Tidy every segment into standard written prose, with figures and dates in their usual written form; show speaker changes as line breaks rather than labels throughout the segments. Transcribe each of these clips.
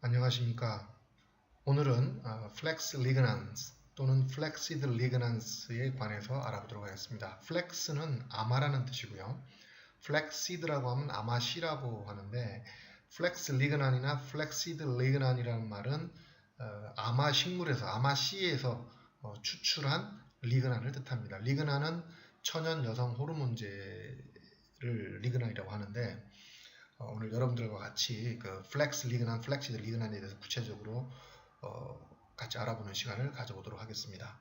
안녕하십니까. 오늘은 Flex Ligands 또는 Flexed Ligands에 관해서 알아보도록 하겠습니다. Flex는 아마라는 뜻이고요. Flexed라고 하면 아마씨라고 하는데 Flex Ligand이나 Flexed Ligand이라는 말은 아마식물에서 아마씨에서 추출한 리그난을 뜻합니다. 리그난은 천연 여성 호르몬제를 리그난이라고 하는데 오늘 여러분들과 같이 그 플렉스 리그난, 플렉시드 리그난에 대해서 구체적으로 같이 알아보는 시간을 가져보도록 하겠습니다.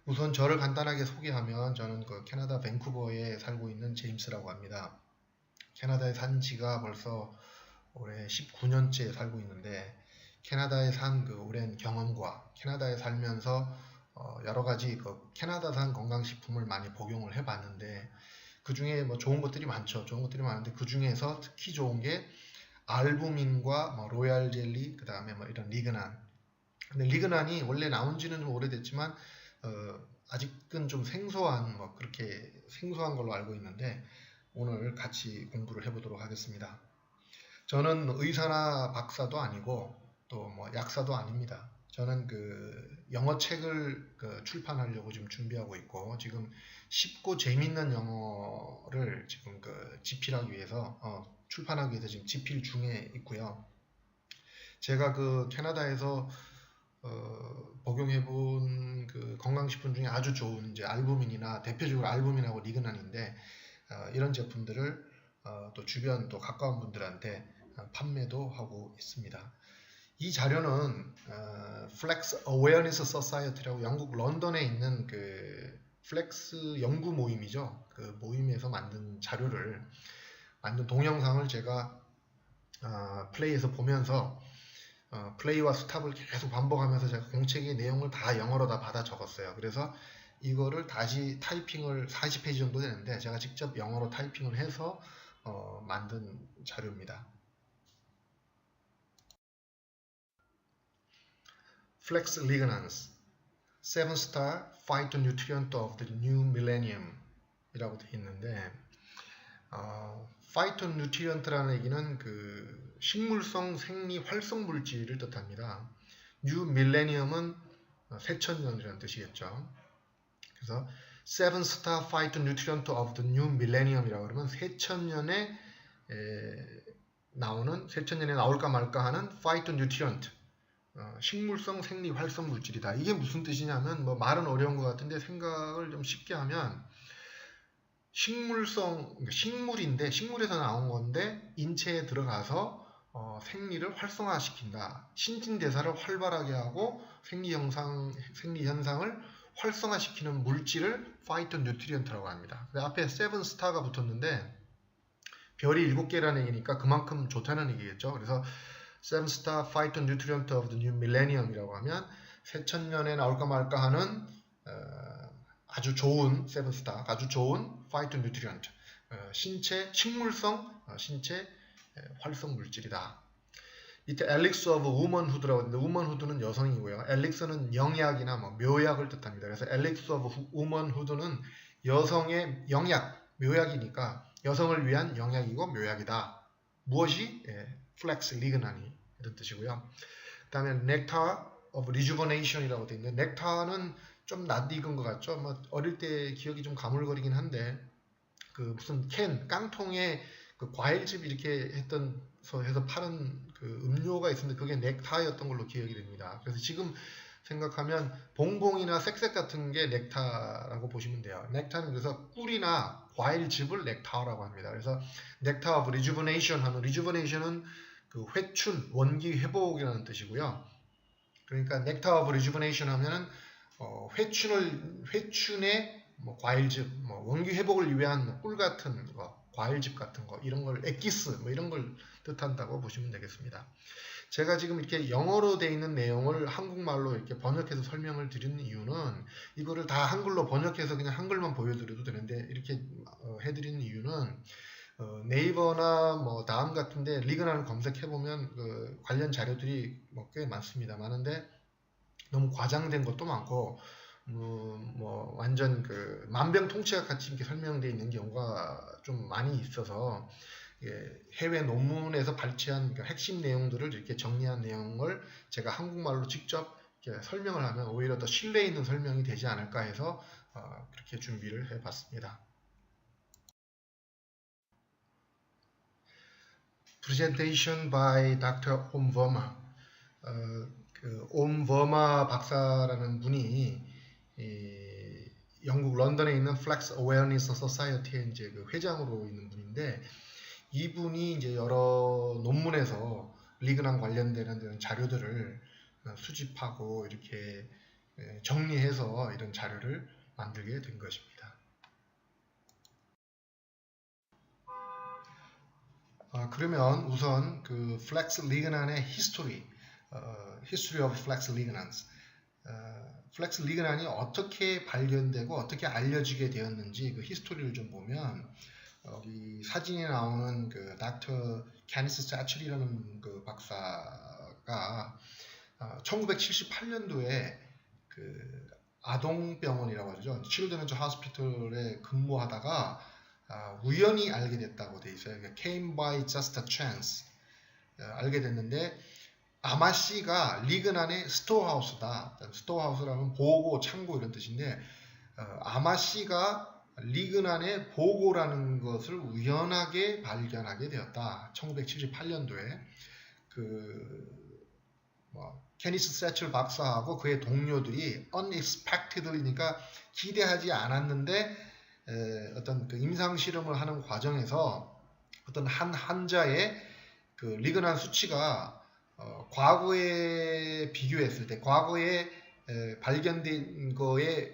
우선 저를 간단하게 소개하면 저는 그 캐나다 밴쿠버에 살고 있는 제임스라고 합니다. 캐나다에 산 지가 벌써 올해 19년째 살고 있는데 캐나다에 산 그 오랜 경험과 캐나다에 살면서 여러 가지 그 캐나다산 건강식품을 많이 복용을 해봤는데 그 중에 뭐 좋은 것들이 많죠. 좋은 것들이 많은데 그 중에서 특히 좋은 게 알부민과 뭐 로얄 젤리, 그 다음에 뭐 이런 리그난. 근데 리그난이 원래 나온 지는 좀 오래됐지만 아직은 좀 생소한 뭐 그렇게 생소한 걸로 알고 있는데 오늘 같이 공부를 해보도록 하겠습니다. 저는 의사나 박사도 아니고 또 뭐 약사도 아닙니다. 저는 그 영어 책을 출판하려고 지금 준비하고 있고 지금 쉽고 재밌는 영어를 지금 집필하기 위해서 출판하기 위해서 지금 집필 중에 있고요. 제가 그 캐나다에서 복용해본 그 건강식품 중에 아주 좋은 이제 알부민이나 대표적으로 알부민하고 리그난인데 이런 제품들을 또 주변 또 가까운 분들한테 판매도 하고 있습니다. 이 자료는 Flex Awareness Society라고 영국 런던에 있는 그 플렉스 연구 모임이죠. 그 모임에서 만든 자료를 만든 동영상을 제가 플레이에서 보면서 플레이와 스탑을 계속 반복하면서 제가 공책의 내용을 다 영어로 다 받아 적었어요. 그래서 이거를 다시 타이핑을 40페이지 정도 되는데 제가 직접 영어로 타이핑을 해서 만든 자료입니다. Flex Ligands 7-star phytonutrient of the new millennium 이라고 되어 있는데 phytonutrient라는 얘기는 그 식물성 생리 활성 물질을 뜻합니다. new millennium은 새천년이라는 뜻이겠죠. 그래서 7-star phytonutrient of the new millennium이라고 그러면 새천년에 나올까 말까 하는 phytonutrient 식물성 생리 활성 물질이다. 이게 무슨 뜻이냐면 뭐 말은 어려운 것 같은데 생각을 좀 쉽게 하면 식물인데 식물에서 나온 건데 인체에 들어가서 생리를 활성화시킨다. 신진대사를 활발하게 하고 생리 현상을 활성화시키는 물질을 파이토뉴트리언트라고 합니다. 앞에 7스타가 붙었는데 별이 7개라는 얘기니까 그만큼 좋다는 얘기겠죠. 그래서 7-star phytonutrient of the new millennium이라고 하면 새천년에 나올까 말까 하는 아주 좋은 7-star, 아주 좋은 phytonutrient, 식물성 신체 활성 물질이다. 밑에 elixir of womanhood라고 하는데 womanhood는 여성이고요. elixir는 영약이나 뭐 묘약을 뜻합니다. 그래서 elixir of womanhood는 여성의 영약, 묘약이니까 여성을 위한 영약이고 묘약이다. 무엇이? 플렉스 리그난이 이런 뜻이고요. 그 다음에 nectar of rejuvenation이라고 되어 있는데 넥타는 좀 낯익은 것 같죠. 뭐 어릴 때 기억이 좀 가물거리긴 한데 그 무슨 깡통에 그 과일즙 이렇게 해서 파는 그 음료가 있었는데 그게 넥타였던 걸로 기억이 됩니다. 그래서 지금 생각하면 봉봉이나 색색 같은 게 넥타라고 보시면 돼요. 넥타는 그래서 꿀이나 과일즙을 넥타라고 합니다. 그래서 nectar of rejuvenation 하는 rejuvenation은 그 회춘, 원기 회복이라는 뜻이고요. 그러니까 nectar of rejuvenation 하면은 회춘의 뭐 과일즙, 뭐 원기 회복을 위한 뭐 꿀 같은 거, 과일즙 같은 거 이런 걸 엑기스 뭐 이런 걸 뜻한다고 보시면 되겠습니다. 제가 지금 이렇게 영어로 되어 있는 내용을 한국말로 이렇게 번역해서 설명을 드리는 이유는 이거를 다 한글로 번역해서 그냥 한글만 보여드려도 되는데 이렇게 해드리는 이유는 네이버나 뭐 다음 같은데 리그난을 검색해보면 그 관련 자료들이 뭐 꽤 많습니다. 많은데 너무 과장된 것도 많고 뭐 완전 그 만병통치약 같이 이렇게 설명되어 있는 경우가 좀 많이 있어서 해외 논문에서 발췌한 핵심 내용들을 이렇게 정리한 내용을 제가 한국말로 직접 이렇게 설명을 하면 오히려 더 신뢰 있는 설명이 되지 않을까 해서 그렇게 준비를 해봤습니다. Presentation by Dr. Om Verma. 옴 버마 박사라는 분이 영국 런던에 있는 Flex Awareness Society의 이제 그 회장으로 있는 분인데, 이분이 이제 여러 논문에서 리그난 관련되는 자료들을 수집하고 이렇게 정리해서 이런 자료를 만들게 된 것입니다. 그러면 우선 그 Flex Lignan의 History of Flex Lignans. Flex Lignan이 어떻게 발견되고 어떻게 알려지게 되었는지 그 히스토리를 좀 보면, 여기 사진에 나오는 그 닥터 캐니스 사츄리라는 그 박사가 1978년도에 그 아동병원이라고 하죠. Children's Hospital에 근무하다가 우연히 알게 됐다고 돼 있어요. Came by just a chance. 알게 됐는데, 아마씨가 리그난의 스토어하우스다. 스토어하우스라면 보고, 창고 이런 뜻인데, 아마씨가 리그난의 보고라는 것을 우연하게 발견하게 되었다. 1978년도에 케니스 세첼 박사하고 그의 동료들이 unexpectedly니까 기대하지 않았는데 어떤 그 임상 실험을 하는 과정에서 어떤 한 환자의 그 리그난 수치가 과거에 비교했을 때 과거에 발견된 거에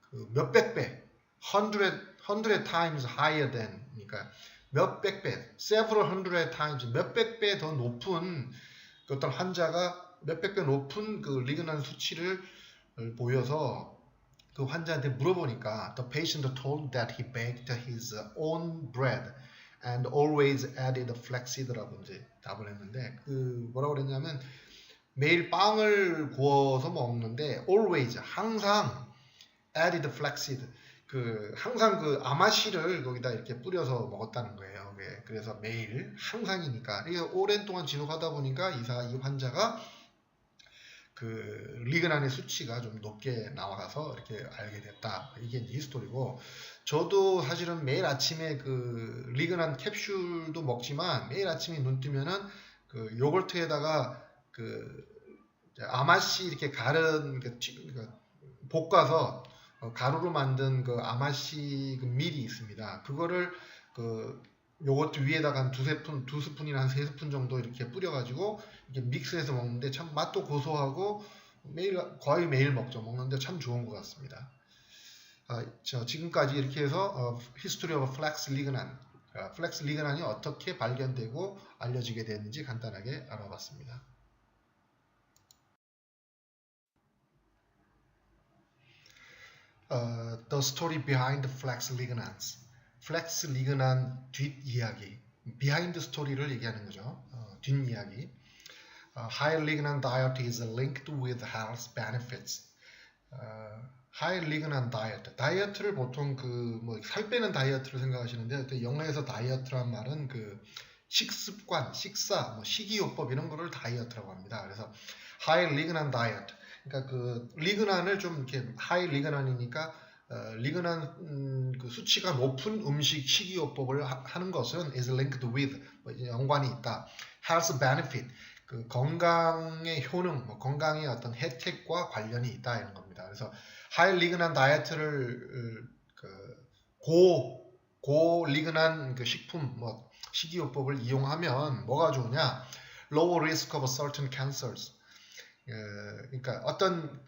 그 몇백 배, 100 times higher than, 그러니까 몇백 배, several hundred times, 몇백 배 더 높은 그 어떤 환자가 몇백 배 높은 그 리그난 수치를 보여서 그 환자한테 물어보니까 the patient told that he baked his own bread and always added flaxseed라고 이제 답을 했는데, 그 뭐라고 그랬냐면 매일 빵을 구워서 먹는데 always 항상 added flaxseed, 그 항상 그 아마씨를 거기다 이렇게 뿌려서 먹었다는 거예요. 그래서 매일 항상이니까 이게 오랜 동안 지속하다 보니까 이 환자가 그 리그난의 수치가 좀 높게 나와서 이렇게 알게 됐다. 이게 이제 히스토리고, 저도 사실은 매일 아침에 그 리그난 캡슐도 먹지만 매일 아침에 눈 뜨면은 그 요거트에다가 그 아마씨 이렇게 가른 볶아서 가루로 만든 그 아마씨 그 밀이 있습니다. 그거를 그 요거트 위에다가 한 두 스푼이나 한 3스푼 정도 이렇게 뿌려가지고 이렇게 믹스해서 먹는데 참 맛도 고소하고 거의 매일 먹는데 참 좋은 것 같습니다. 지금까지 이렇게 해서 History of Flex Lignan, Flex Lignan이 어떻게 발견되고 알려지게 됐는지 간단하게 알아봤습니다. The story behind Flex Lignans. Flex Lignan 뒷이야기, behind story를 얘기하는 거죠. 뒷이야기. High lignan diet is linked with health benefits. High lignan diet. 다이어트를 보통 살 빼는 다이어트를 생각하시는데, 영어에서 다이어트란 말은 그 식습관, 식사, 식이요법 이런 거를 다이어트라고 합니다. 그래서 High lignan diet. 그러니까 그 리그난을 좀 이렇게 하이 리그난이니까 리그난 그 수치가 높은 음식 식이요법을 하는 것은 is linked with, 연관이 있다. Health benefit, 그 건강의 효능, 건강의 어떤 혜택과 관련이 있다 이런 겁니다. 그래서 하이 리그난 다이어트를 고 리그난 그 식품, 식이요법을 이용하면 뭐가 좋으냐? Low risk of certain cancers. 그러니까 어떤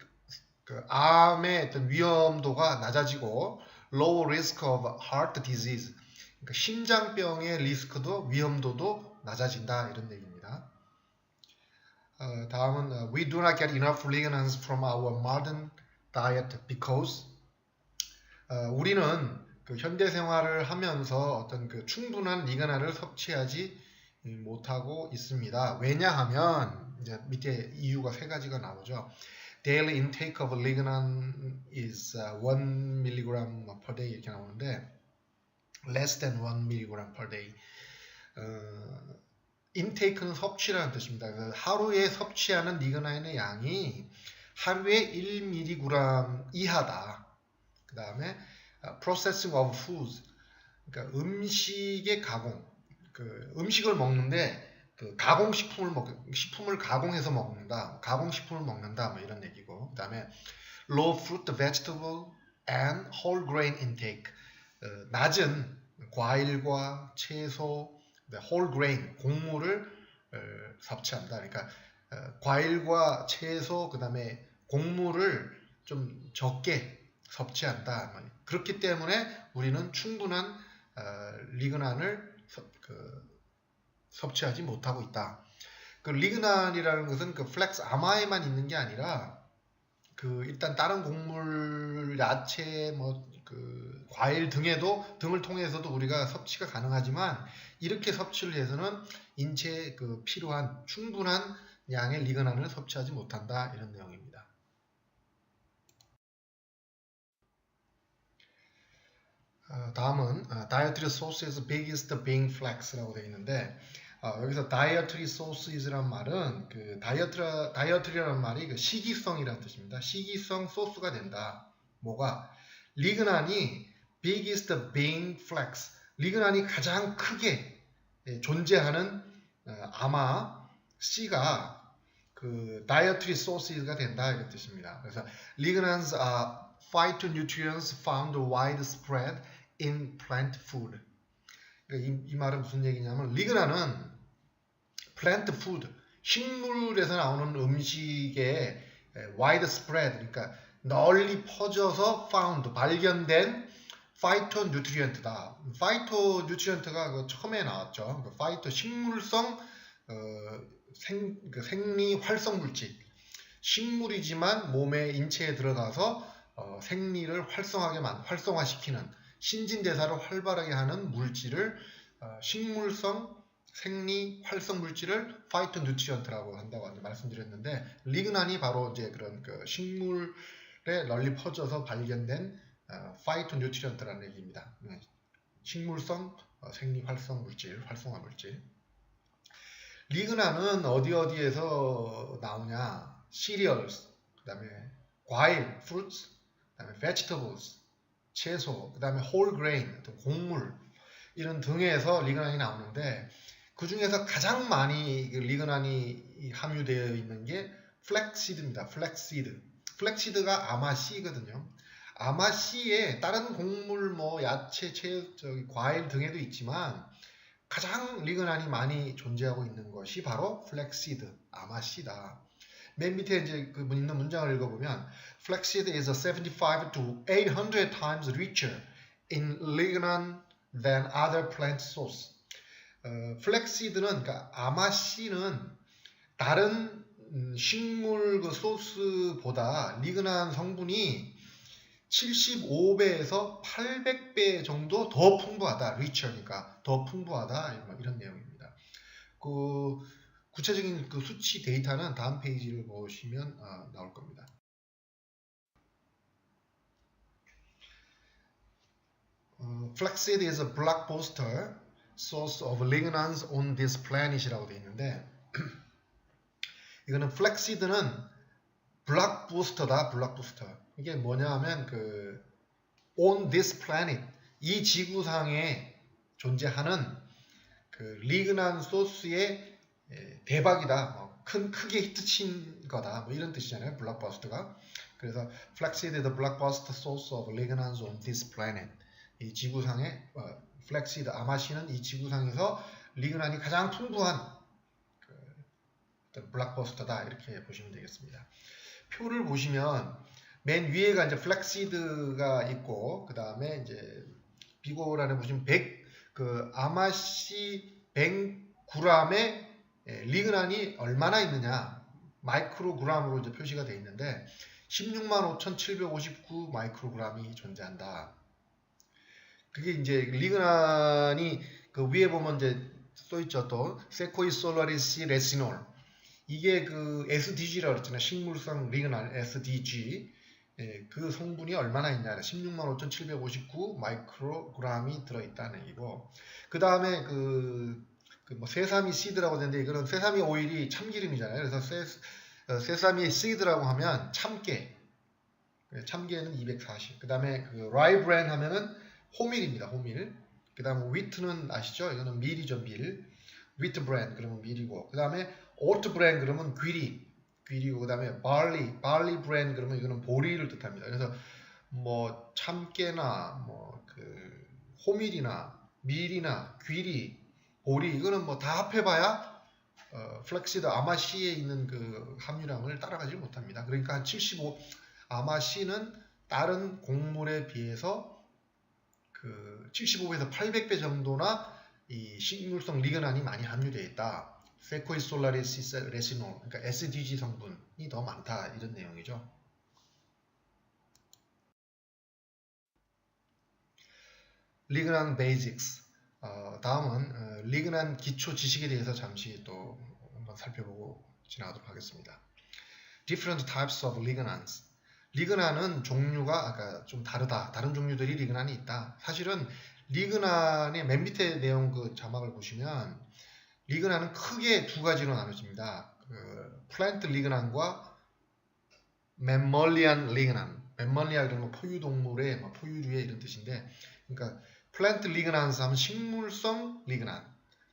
그 암의 어떤 위험도가 낮아지고 low risk of heart disease, 그러니까 심장병의 리스크도 위험도도 낮아진다 이런 얘기입니다. 다음은 we do not get enough lignans from our modern diet because 우리는 그 현대 생활을 하면서 어떤 그 충분한 리그난을 섭취하지 못하고 있습니다. 왜냐하면 이제 밑에 이유가 3가지가 나오죠. Daily intake of lignan is 1 mg per day 이렇게 나오는데 less than 1 mg per day. 인테이크는 섭취라는 뜻입니다. 하루에 섭취하는 리그나인의 양이 하루에 1mg 이하다. 그 다음에 processing of foods, 그러니까 음식의 가공, 음식을 먹는데 식품을 가공해서 먹는다, 가공식품을 먹는다, 뭐 이런 얘기고, 그 다음에 low fruit, vegetable and whole grain intake, 낮은 과일과 채소, whole grain, 곡물을 섭취한다. 그러니까 과일과 채소, 그 다음에 곡물을 좀 적게 섭취한다. 그렇기 때문에 우리는 충분한 리그난을 섭취하지 못하고 있다. 그 리그난이라는 것은 그 플렉스 아마에만 있는 게 아니라 일단 다른 곡물, 야채, 과일 등을 통해서도 우리가 섭취가 가능하지만 이렇게 섭취를 해서는 인체에 필요한 충분한 양의 리그난을 섭취하지 못한다, 이런 내용입니다. 다음은 dietary sources biggest being flax라고 되어 있는데, 여기서 dietary sources라는 말은 다이어트리라는 말이 식이성이라는 뜻입니다. 식이성 소스가 된다. 뭐가? 리그난이 biggest being flax, 리그난이 가장 크게 존재하는 아마 C가 dietary sources가 된다, 이런 뜻입니다. 그래서 lignans are phytonutrients found widespread in plant food. 이 말은 무슨 얘기냐면, 리그난은 plant food, 식물에서 나오는 음식에 widespread, 그러니까 널리 퍼져서 found, 발견된 phytonutrient다. phytonutrient가 처음에 나왔죠. phyto, 식물성 생리 활성 물질, 식물이지만 몸의 인체에 들어가서 생리를 활성화시키는, 신진대사를 활발하게 하는 물질을 식물성 생리 활성 물질을 파이토뉴트리언트라고 한다고 말씀드렸는데, 리그난이 바로 이제 그런 식물에 널리 퍼져서 발견된 파이토뉴트리언트라는 얘기입니다. 식물성 생리 활성 물질, 활성화 물질. 리그난은 어디에서 나오냐? cereals, 그다음에 과일, fruits, 그다음에 vegetables, 채소, 그다음에 whole grain, 곡물, 이런 등에서 리그난이 나오는데, 그 중에서 가장 많이 리그난이 함유되어 있는 게 플렉시드입니다. 플렉시드가 아마씨거든요. 아마씨에 다른 곡물, 야채, 과일 등에도 있지만 가장 리그난이 많이 존재하고 있는 것이 바로 플렉시드, 아마씨다. 맨 밑에 이제 있는 문장을 읽어보면, Flaxseed is 75 to 800 times richer in lignan than other plant source. 플렉시드는, 그러니까 아마씨는 다른 식물 소스보다 리그난 성분이 75배에서 800배 정도 더 풍부하다. richer니까 더 풍부하다, 이런 내용입니다. 구체적인 수치 데이터는 다음 페이지를 보시면 나올 겁니다. Flaxseed is a blockbuster source of lignans on this planet이라고 되어 있는데, 이거는 플렉시드는 블록부스터다, 블록부스터. 이게 뭐냐 하면 on this planet, 이 지구상에 존재하는 리그난 소스의 대박이다, 크게 히트친 거다, 이런 뜻이잖아요, 블록버스터가. 그래서 Flaxseed is the blockbuster source of lignans on this planet. 이 지구상에 플렉시드, 아마씨는 이 지구상에서 리그난이 가장 풍부한 블록버스터다, 이렇게 보시면 되겠습니다. 표를 보시면 맨 위에가 이제 플렉시드가 있고, 그 다음에 이제 비고란에 보시면 아마씨 100g에 리그난이 얼마나 있느냐, 마이크로그램으로 이제 표시가 되어 있는데 165,759 마이크로그램이 존재한다. 그게 이제 리그난이 위에 보면 이제 써있죠. 또 세코이솔라리스 레시놀, 이게 SDG라고 그랬잖아요. 식물성 리그난 SDG. 그 성분이 얼마나 있냐, 165,759 마이크로그램이 들어있다는 얘기고, 그 다음에 그 뭐 세사미 씨드라고 되는데 이거는 세사미 오일이 참기름이잖아요. 그래서 세사미 씨드라고 하면 참깨. 참깨는 240. 그다음에 그 라이 브랜 하면은 호밀입니다. 호밀. 그다음에 위트는 아시죠? 이거는 밀이죠, 밀. 위트 브랜 그러면 밀이고. 그다음에 오트 브랜 그러면 귀리고 그다음에 barley 브랜 그러면 이거는 보리를 뜻합니다. 그래서 뭐 참깨나 뭐 그 호밀이나 밀이나 귀리, 보리 이거는 뭐 다 합해봐야 플렉시드 아마씨에 있는 그 함유량을 따라가지 못합니다. 그러니까 한 75, 아마씨는 다른 곡물에 비해서 그 75에서 800배 정도나 이 식물성 리그난이 많이 함유되어 있다. 세코이 솔라리시스 레시놀, 그러니까 SDG 성분이 더 많다 이런 내용이죠. 리그난 베이직스. 다음은 리그난 기초 지식에 대해서 잠시 또 한번 살펴보고 지나가도록 하겠습니다. Different types of lignans. 리그난은 종류가 아까 좀 다르다. 다른 종류들이 리그난이 있다. 사실은 리그난의 맨 밑에 내용 그 자막을 보시면 리그난은 크게 두 가지로 나눠집니다. 그 플랜트 리그난과 맴멀리안 리그난. 맴멀리아 그러면 포유동물의 포유류의 이런 뜻인데, 그러니까 플랜트 리그난스 하면 식물성 리그난,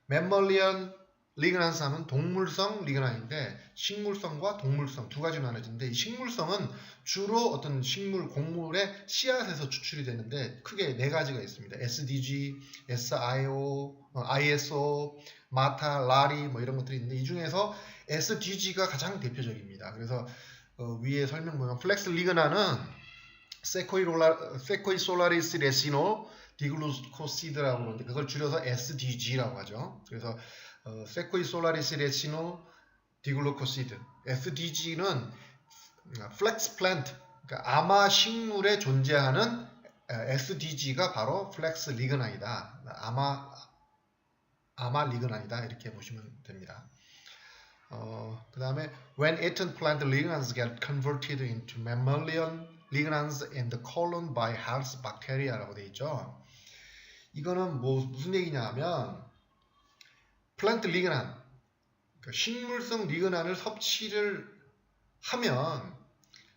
맴멀리안 리그난스 하면 동물성 리그난인데 식물성과 동물성 두 가지로 나눠지는데 이 식물성은 주로 어떤 식물 곡물의 씨앗에서 추출이 되는데 크게 네 가지가 있습니다. SDG, SIO, ISO, 마타, 라리 뭐 이런 것들이 있는데 이 중에서 SDG가 가장 대표적입니다. 그래서 위에 설명 보면 플렉스 리그난은 세코이 솔라리스 레시노 디글루코시드라고 그러는데 그걸 줄여서 SDG라고 하죠. 그래서 세코이 솔라리스 레시노 디글루코시드 SDG는 플렉스 플랜트, 그러니까 아마 식물에 존재하는 SDG가 바로 플렉스 리그난이다. 아마 리그난이다 이렇게 보시면 됩니다. 그 다음에 when eaten plant lignans get converted into mammalian lignans in the colon by health bacteria라고 되어 있죠. 이거는 무슨 얘기냐 하면 플랜트 리그난, 그 식물성 리그난을 섭취를 하면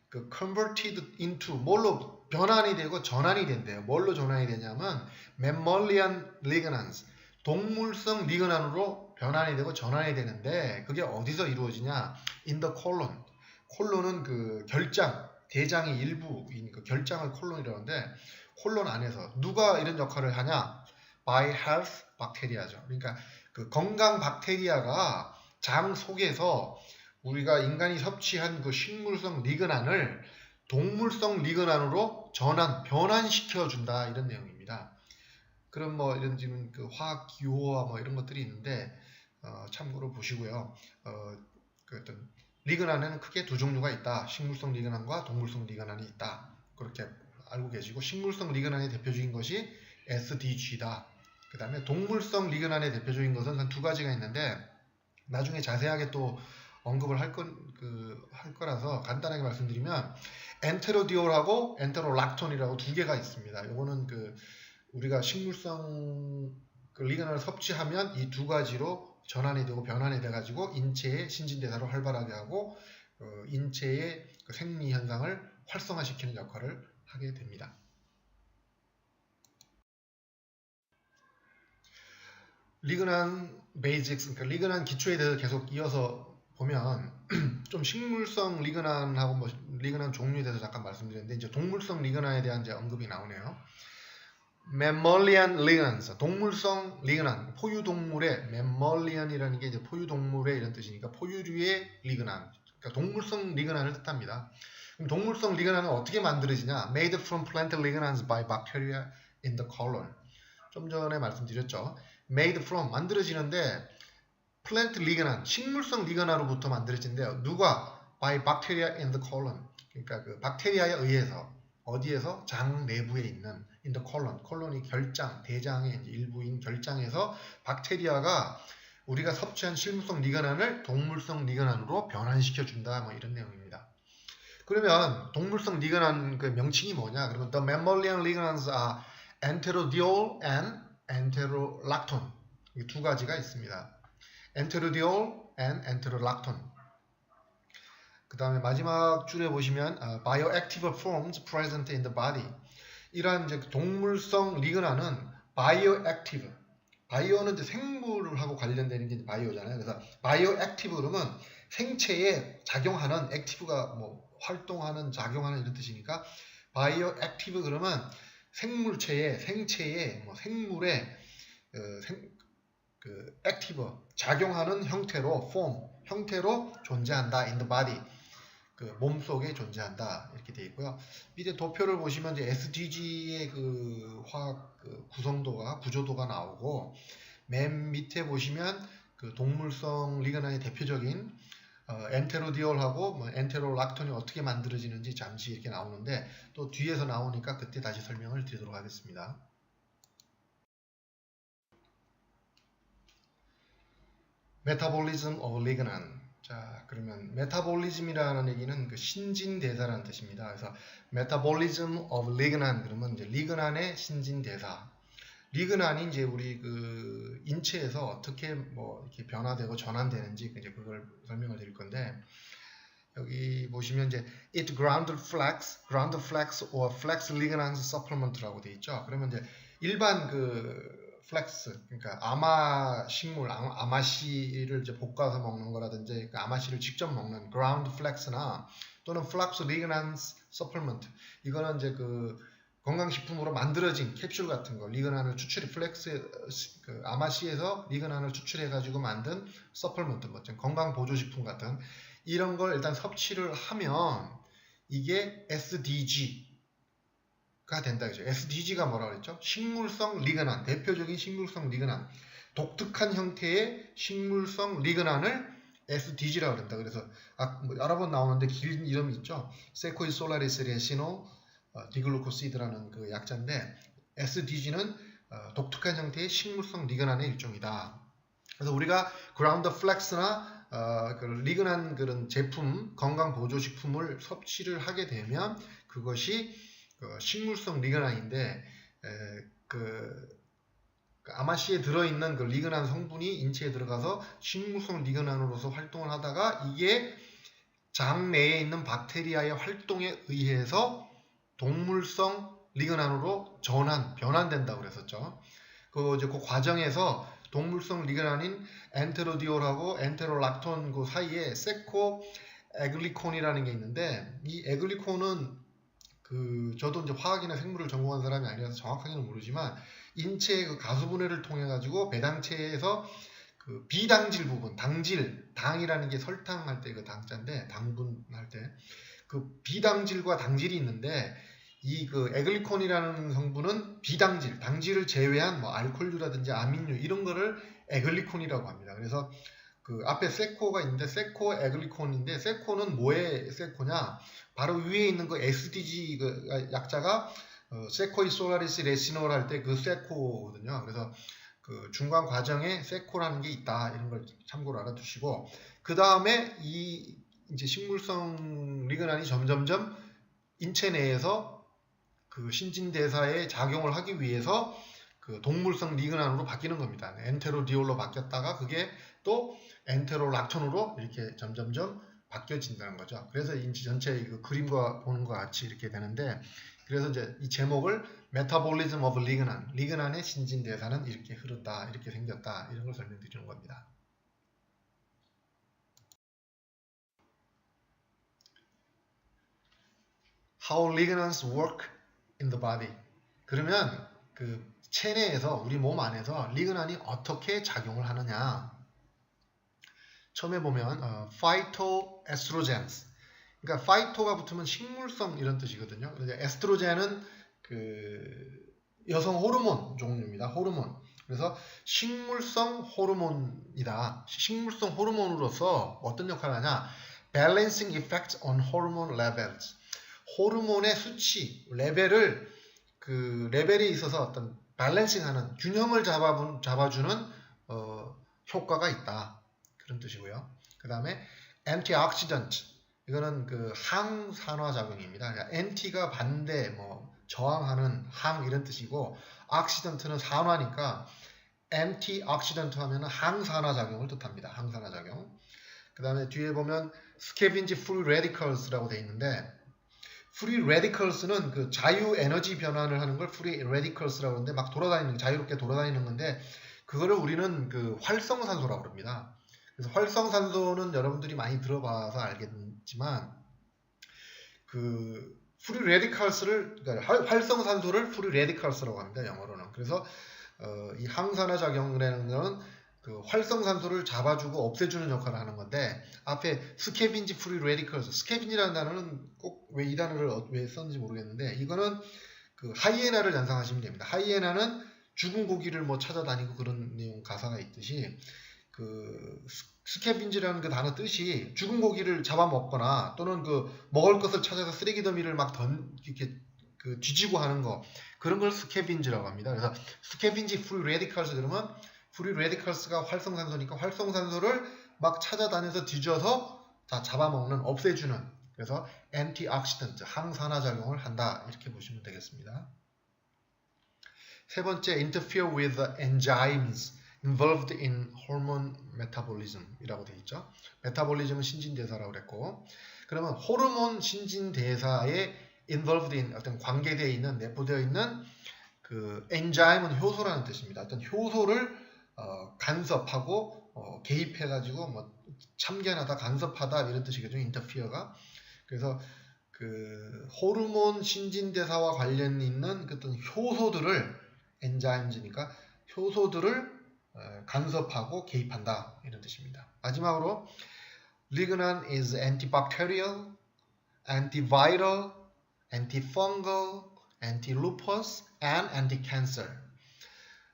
그 converted into 뭘로 변환이 되고 전환이 된대요. 뭘로 전환이 되냐면 mammalian lignans, 동물성 리그난으로 변환이 되고 전환이 되는데 그게 어디서 이루어지냐? in the colon. 콜론은 그 결장, 대장의 일부인 그 결장을 콜론이라는데 콜론 안에서 누가 이런 역할을 하냐? by health bacteria죠. 그러니까 그 건강 박테리아가 장 속에서 우리가 인간이 섭취한 그 식물성 리그난을 동물성 리그난으로 변환시켜 준다 이런 내용입니다. 그럼 뭐 이런 지금 그 화학 기호와 뭐 이런 것들이 있는데 참고로 보시고요. 그 어떤 리그난에는 크게 두 종류가 있다. 식물성 리그난과 동물성 리그난이 있다. 그렇게 알고 계시고 식물성 리그난의 대표적인 것이 SDG다. 그 다음에 동물성 리그난의 대표적인 것은 한 두 가지가 있는데 나중에 자세하게 또 언급을 할 거라서 간단하게 말씀드리면 엔테로디올하고 엔테로락톤이라고 두 개가 있습니다. 이거는 그 우리가 식물성 그 리그난을 섭취하면 이 두 가지로 전환이 되고 변환이 돼가지고 인체의 신진대사를 활발하게 하고 인체의 그 생리 현상을 활성화시키는 역할을 하게 됩니다. 리그난 베이직스, 그러니까 리그난 기초에 대해서 계속 이어서 보면 좀 식물성 리그난하고 뭐 리그난 종류에 대해서 잠깐 말씀드렸는데 이제 동물성 리그난에 대한 이제 언급이 나오네요. mammalian lignans, 동물성 리그난, 포유동물의 mammalian이라는 게 이제 포유동물의 이런 뜻이니까 포유류의 리그난, 그러니까 동물성 리그난을 뜻합니다. 그럼 동물성 리그난은 어떻게 만들어지냐? Made from plant lignans by bacteria in the colon. 좀 전에 말씀드렸죠. Made from 만들어지는데 plant lignan, 식물성 리그난으로부터 만들어진대요. 누가? By bacteria in the colon. 그러니까 그 박테리아에 의해서 어디에서? 장 내부에 있는 in the colon. 콜론이 결장, 대장의 일부인 결장에서 박테리아가 우리가 섭취한 식물성 리그난을 동물성 리그난으로 변환시켜 준다. 뭐 이런 내용입니다. 그러면 동물성 리그난 그 명칭이 뭐냐? 그러면 the mammalian lignans are enterodiol and enterolactone. 이 두 가지가 있습니다. 엔테로디올 and 엔테로락톤. 그 다음에 마지막 줄에 보시면 bioactive forms present in the body. 이러한 이제 동물성 리그난은 bioactive. 바이오는 이제 생물하고 관련되는 게 바이오잖아요. 그래서 bioactive 그러면 생체에 작용하는, 액티브가 뭐 활동하는, 작용하는 이런 뜻이니까 bioactive 그러면 생물체에, 생체에, 뭐 생물에 active 작용하는 형태로 form 형태로 존재한다. in the body 그 몸속에 존재한다 이렇게 되어 있고요. 밑에 도표를 보시면 이제 SDG의 그 화학 구성도가 구조도가 나오고 맨 밑에 보시면 그 동물성 리그난의 대표적인 엔테로디올하고 뭐 엔테로락톤이 어떻게 만들어지는지 잠시 이렇게 나오는데 또 뒤에서 나오니까 그때 다시 설명을 드리도록 하겠습니다. 메타볼리즘 오브 리그난. 자, 그러면 메타볼리즘이라는 얘기는 그 신진대사라는 뜻입니다. 그래서 메타볼리즘 오브 리그난 그러면 이제 리그난의 신진대사. 리그난이 이제 우리 그 인체에서 어떻게 뭐 이렇게 변화되고 전환되는지 이제 그걸 설명을 드릴 건데 여기 보시면 이제 it ground flax or flax lignans supplement라고 돼 있죠. 그러면 이제 일반 그 플렉스, 그러니까 아마식물, 아마씨를 이제 볶아서 먹는 거라든지 그 아마씨를 직접 먹는 ground flex나 또는 flax lignans supplement 이거는 이제 그 건강식품으로 만들어진 캡슐 같은 거, 리그난을 추출해 플렉스 그 아마씨에서 리그난을 추출해 가지고 만든 supplement, 뭐 건강 보조식품 같은 이런 걸 일단 섭취를 하면 이게 SDG 가 된다. 그죠? SDG가 뭐라고 그랬죠? 식물성 리그난, 대표적인 식물성 리그난, 독특한 형태의 식물성 리그난을 SDG라고 그런다. 그래서 뭐 여러 번 나오는데 긴 이름이 있죠. 세코이 솔라리스 레시노 디글루코시드라는 그 약자인데 SDG는 독특한 형태의 식물성 리그난의 일종이다. 그래서 우리가 그라운드 플렉스나 그 리그난 그런 제품, 건강 보조식품을 섭취를 하게 되면 그것이 식물성 리그난인데 그 아마씨에 들어있는 그 리그난 성분이 인체에 들어가서 식물성 리그난으로서 활동을 하다가 이게 장 내에 있는 박테리아의 활동에 의해서 동물성 리그난으로 변환된다고 그랬었죠. 그 과정에서 동물성 리그난인 엔테로디올하고 엔테로락톤 그 사이에 세코 에글리콘이라는 게 있는데 이 에글리콘은 저도 이제 화학이나 생물을 전공한 사람이 아니라서 정확하게는 모르지만 인체의 그 가수분해를 통해 가지고 배당체에서 그 비당질 부분, 당이라는 게 설탕할 때 그 당자인데 당분할 때 그 비당질과 당질이 있는데 이 그 에글리콘이라는 성분은 비당질, 당질을 제외한 뭐 알코올류라든지 아민류 이런 거를 에글리콘이라고 합니다. 그래서 그 앞에 세코가 있는데 세코 에글리콘인데 세코는 뭐의 세코냐? 바로 위에 있는 그 SDG 그 약자가 세코이 솔라리스 레시노를 할 때 그 세코거든요. 그래서 그 중간 과정에 세코라는 게 있다. 이런 걸 참고로 알아두시고 그 다음에 이 이제 식물성 리그난이 점점점 인체 내에서 그 신진대사에 작용을 하기 위해서 그 동물성 리그난으로 바뀌는 겁니다. 엔테로디올로 바뀌었다가 그게 또 엔테로락톤으로 이렇게 점점점 바뀌어진다는 거죠. 그래서 인체 전체 그 그림과 보는 것 같이 이렇게 되는데 그래서 이제 이 제목을 메타볼리즘 오브 리그난, 리그난의 신진대사는 이렇게 흐른다, 이렇게 생겼다 이런 걸 설명드리는 겁니다. How lignans work in the body. 그러면 그 체내에서 우리 몸 안에서 리그난이 어떻게 작용을 하느냐. 처음에 보면 phytoestrogens. 그러니까 phyto가 붙으면 식물성 이런 뜻이거든요. 그런데 에스트로겐은 그 여성 호르몬 종류입니다. 호르몬. 그래서 식물성 호르몬이다. 식물성 호르몬으로서 어떤 역할을 하냐? Balancing effects on hormone levels. 호르몬의 수치, 레벨을 그 레벨에 있어서 어떤 밸런싱하는 균형을 잡아주는 효과가 있다. 그런 뜻이고요. 그 다음에 antioxidant 이거는 그 항산화 작용입니다. 그러니까 anti가 반대, 뭐 저항하는 항 이런 뜻이고 oxidant는 산화니까 antioxidant 하면은 항산화 작용을 뜻합니다. 항산화 작용. 그 다음에 뒤에 보면 scavenge free radicals라고 되어 있는데 free radicals는 그 자유 에너지 변환을 하는 걸 free radicals라고 하는데 막 돌아다니는 자유롭게 돌아다니는 건데 그거를 우리는 그 활성산소라고 합니다. 그래서 활성산소는 여러분들이 많이 들어봐서 알겠지만 그 free radicals를 그러니까 활성산소를 free radicals라고 합니다. 영어로는. 그래서 이 항산화 작용이라는 것은 그 활성산소를 잡아주고 없애주는 역할을 하는 건데 앞에 스케빈지 프리 레디컬스 스케빈지라는 단어는 꼭 왜 이 단어를 왜 썼는지 모르겠는데 이거는 그 하이에나를 연상하시면 됩니다. 하이에나는 죽은 고기를 뭐 찾아다니고 그런 내용 가사가 있듯이 그 스케빈지라는 그 단어 뜻이 죽은 고기를 잡아먹거나 또는 그 먹을 것을 찾아서 쓰레기 더미를 막 이렇게 그 뒤지고 하는 거 그런 걸 스케빈지라고 합니다. 그래서 스케빈지 프리 레디컬스 그러면 프리 레디컬스가 활성산소니까 활성산소를 막 찾아다녀서 뒤져서 다 잡아먹는 없애주는 그래서 antioxidant 항산화 작용을 한다 이렇게 보시면 되겠습니다. 세 번째 interfere with the enzymes involved in hormone metabolism 이라고 되어 있죠. 메타볼리즘은 신진대사라고 그랬고 그러면 호르몬 신진대사에 involved in 어떤 관계되어 있는 내포되어 있는 그 엔자임은 효소라는 뜻입니다. 어떤 효소를 간섭하고 개입해가지고 뭐 참견하다, 간섭하다 이런 뜻이거든요. interfere가. 그래서 그 호르몬 신진대사와 관련 있는 어떤 효소들을 엔자임즈니까 효소들을 간섭하고 개입한다 이런 뜻입니다. 마지막으로 lignan is antibacterial, antiviral, antifungal, anti-lupus, and anti-cancer.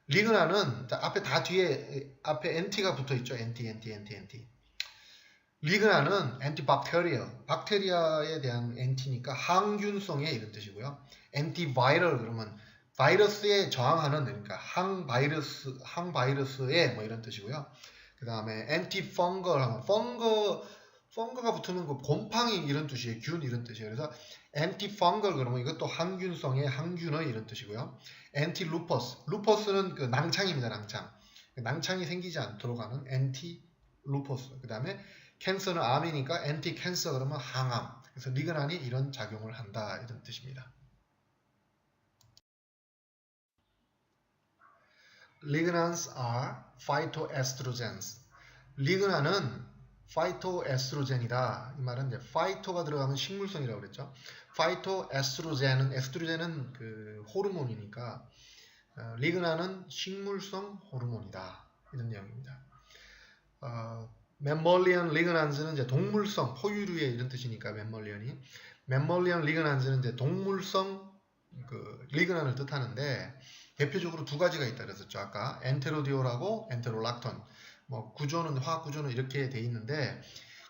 리그난은 앞에 다 뒤에 앞에 anti가 붙어 있죠. anti. 리그난은 antibacterial, 박테리아에 대한 anti니까 항균성에 이런 뜻이고요. antiviral 그러면 바이러스에 저항하는 그러니까 항바이러스에 뭐 이런 뜻이고요. 그 다음에 antifungal 하면 펑거가 붙으면 그 곰팡이 이런 뜻이에요. 균 이런 뜻이에요. 그래서 antifungal 그러면 이것도 항균성의 항균의 이런 뜻이고요. anti-lupus, lupus는 그 낭창입니다. 낭창이 생기지 않도록 하는 anti-lupus. 그 다음에 캔서는 암이니까 anti-cancer 그러면 항암. 그래서 리그난이 이런 작용을 한다 이런 뜻입니다. Lignans are phytoestrogens. 리그난은 파이토에스트로젠이다. 이 말은 이제 파이토가 들어가면 식물성이라고 그랬죠. 파이토에스트로젠은 에스트로젠은 그 호르몬이니까 리그난은 식물성 호르몬이다. 이런 내용입니다. 멤멀리언 리그난즈는 이제 동물성 포유류의 이런 뜻이니까 멤멀리언 리그난즈는 이제 동물성 그 리그난을 뜻하는데 대표적으로 두 가지가 있다 그랬었죠. 아까 엔테로디올하고 엔테롤락톤. 뭐 구조는 화학 구조는 이렇게 돼 있는데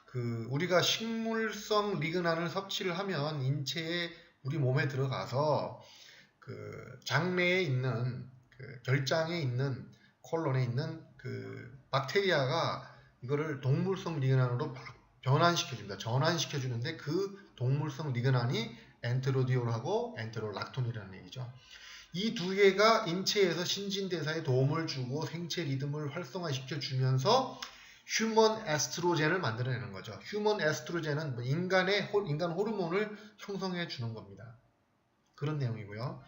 그 우리가 식물성 리그난을 섭취를 하면 인체에 우리 몸에 들어가서 그 장내에 있는 그 결장에 있는 콜론에 있는 그 박테리아가 이거를 동물성 리그난으로 변환시켜줍니다. 전환시켜주는데 그 동물성 리그난이 엔테로디올하고 엔테롤락톤이라는 얘기죠. 이 두 개가 인체에서 신진대사에 도움을 주고 생체 리듬을 활성화시켜 주면서 휴먼 에스트로젠을 만들어내는 거죠. 휴먼 에스트로젠은 인간 호르몬을 형성해 주는 겁니다. 그런 내용이고요.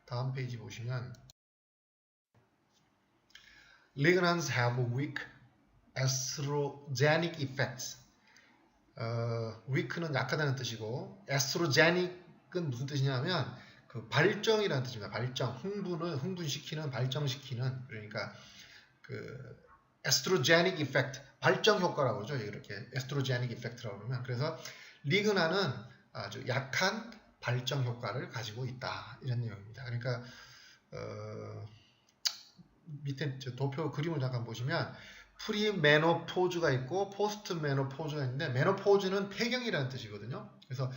다음 페이지 보시면 Lignans have weak estrogenic effects. weak는 약하다는 뜻이고 estrogenic은 무슨 뜻이냐면 그 발정이라는 뜻입니다. 발정, 흥분시키는, 발정시키는 그러니까 그 estrogenic effect, 발정 효과라고 그러죠. 이렇게 estrogenic effect라고 그러면 그래서 리그난은 아주 약한 발정 효과를 가지고 있다 이런 내용입니다. 그러니까 밑에 도표 그림을 잠깐 보시면 프리메노포즈가 있고 포스트메노포즈가 있는데 메노포즈는 폐경이라는 뜻이거든요. 그래서